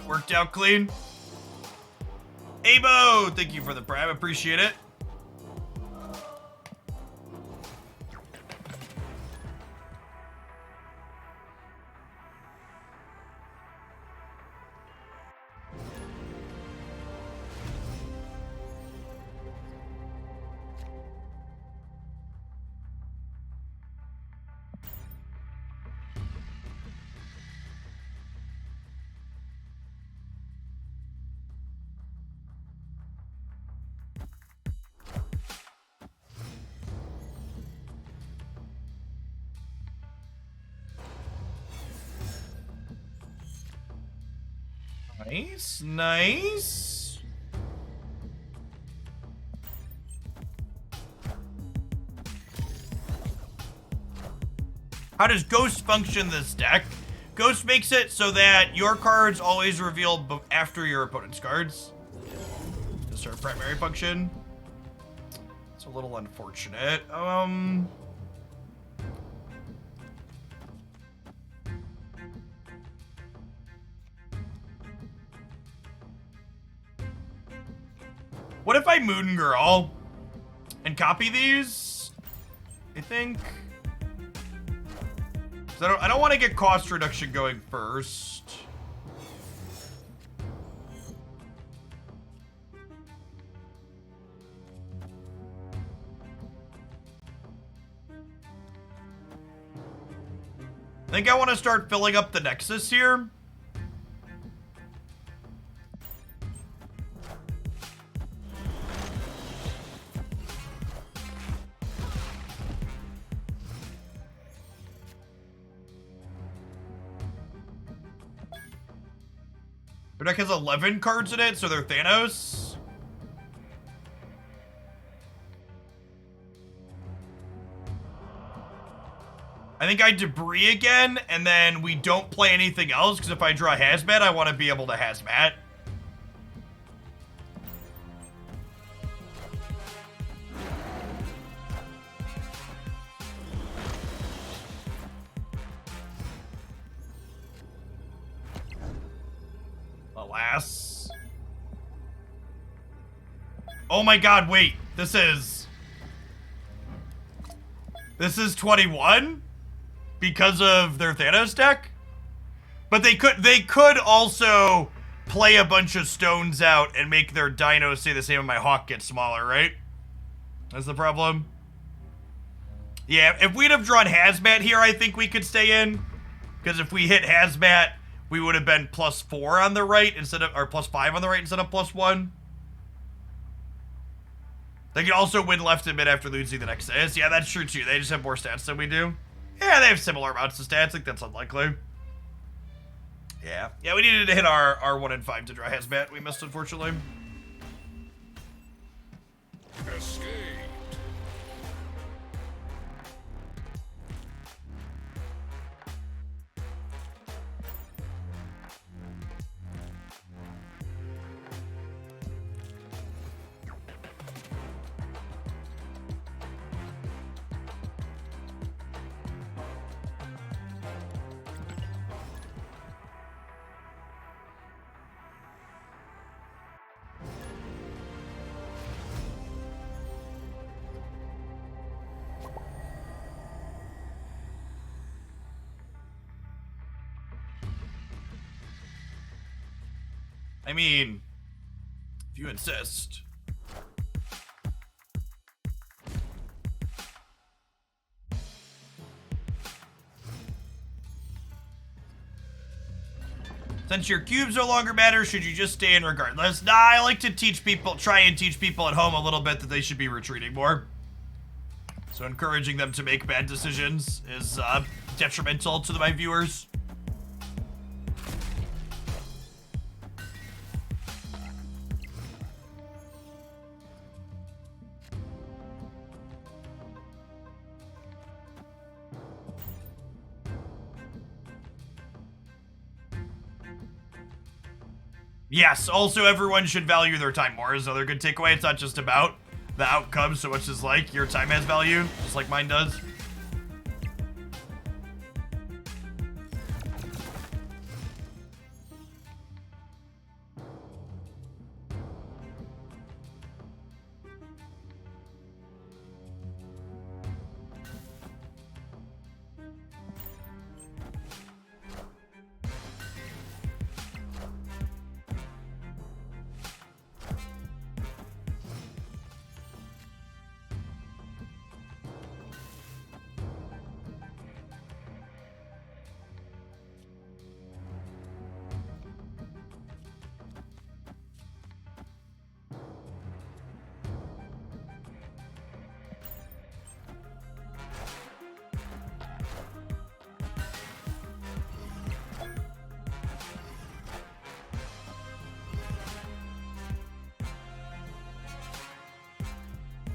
Worked out clean. Abo, thank you for the prime, appreciate it. Nice, nice. How does Ghost function this deck? Ghost makes it so that your cards always reveal after your opponent's cards. That's our primary function. It's a little unfortunate. What if I Moon Girl and copy these? I think. I don't want to get cost reduction going first. I think I want to start filling up the Nexus here. Their deck has 11 cards in it, so they're Thanos. I think I Debris again, and then we don't play anything else, because if I draw Hazmat, I want to be able to Hazmat. Alas. Oh my god, wait. This is 21? Because of their Thanos deck? But they could also play a bunch of stones out and make their dinos stay the same and my Hawk get smaller, right? That's the problem. Yeah, if we'd have drawn Hazmat here, I think we could stay in. Because if we hit Hazmat, we would have been +4 on the right instead of, or +5 on the right instead of +1. They can also win left and mid after losing the Nexus. Yeah, that's true too. They just have more stats than we do. Yeah, they have similar amounts of stats. I think that's unlikely. Yeah. Yeah, we needed to hit our 1 and 5 to draw Hazmat. We missed, unfortunately. Escape. I mean, if you insist. Since your cubes no longer matter, should you just stay in regardless? Nah, I like to try and teach people at home a little bit that they should be retreating more. So encouraging them to make bad decisions is detrimental to my viewers. Yes, also everyone should value their time more is another good takeaway. It's not just about the outcome so much as like your time has value, just like mine does.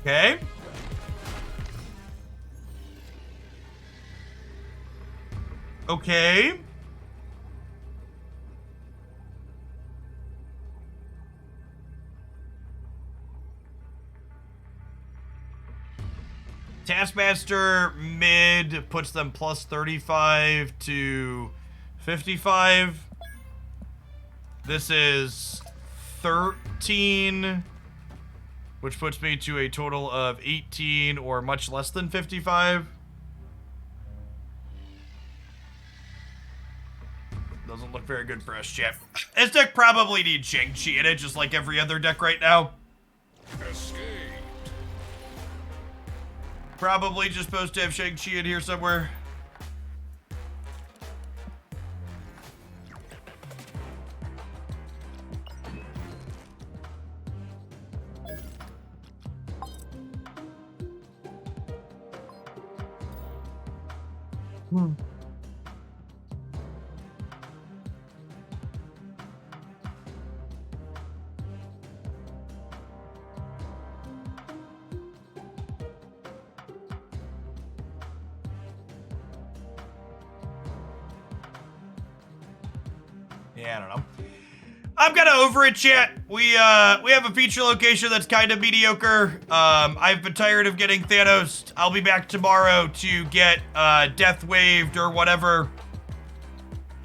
Okay. Okay. Taskmaster mid puts them plus 35 to 55. This is 13, which puts me to a total of 18 or much less than 55. Doesn't look very good for us, chat. This deck probably needs Shang-Chi in it, just like every other deck right now. Escape. Probably just supposed to have Shang-Chi in here somewhere. Yeah, I don't know. I'm kind of over it, chat. We have a feature location that's kind of mediocre. I've been tired of getting Thanos. I'll be back tomorrow to get Death Waved or whatever.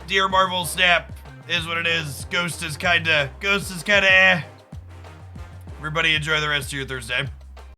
Dear Marvel Snap is what it is. Ghost is kinda eh. Everybody enjoy the rest of your Thursday.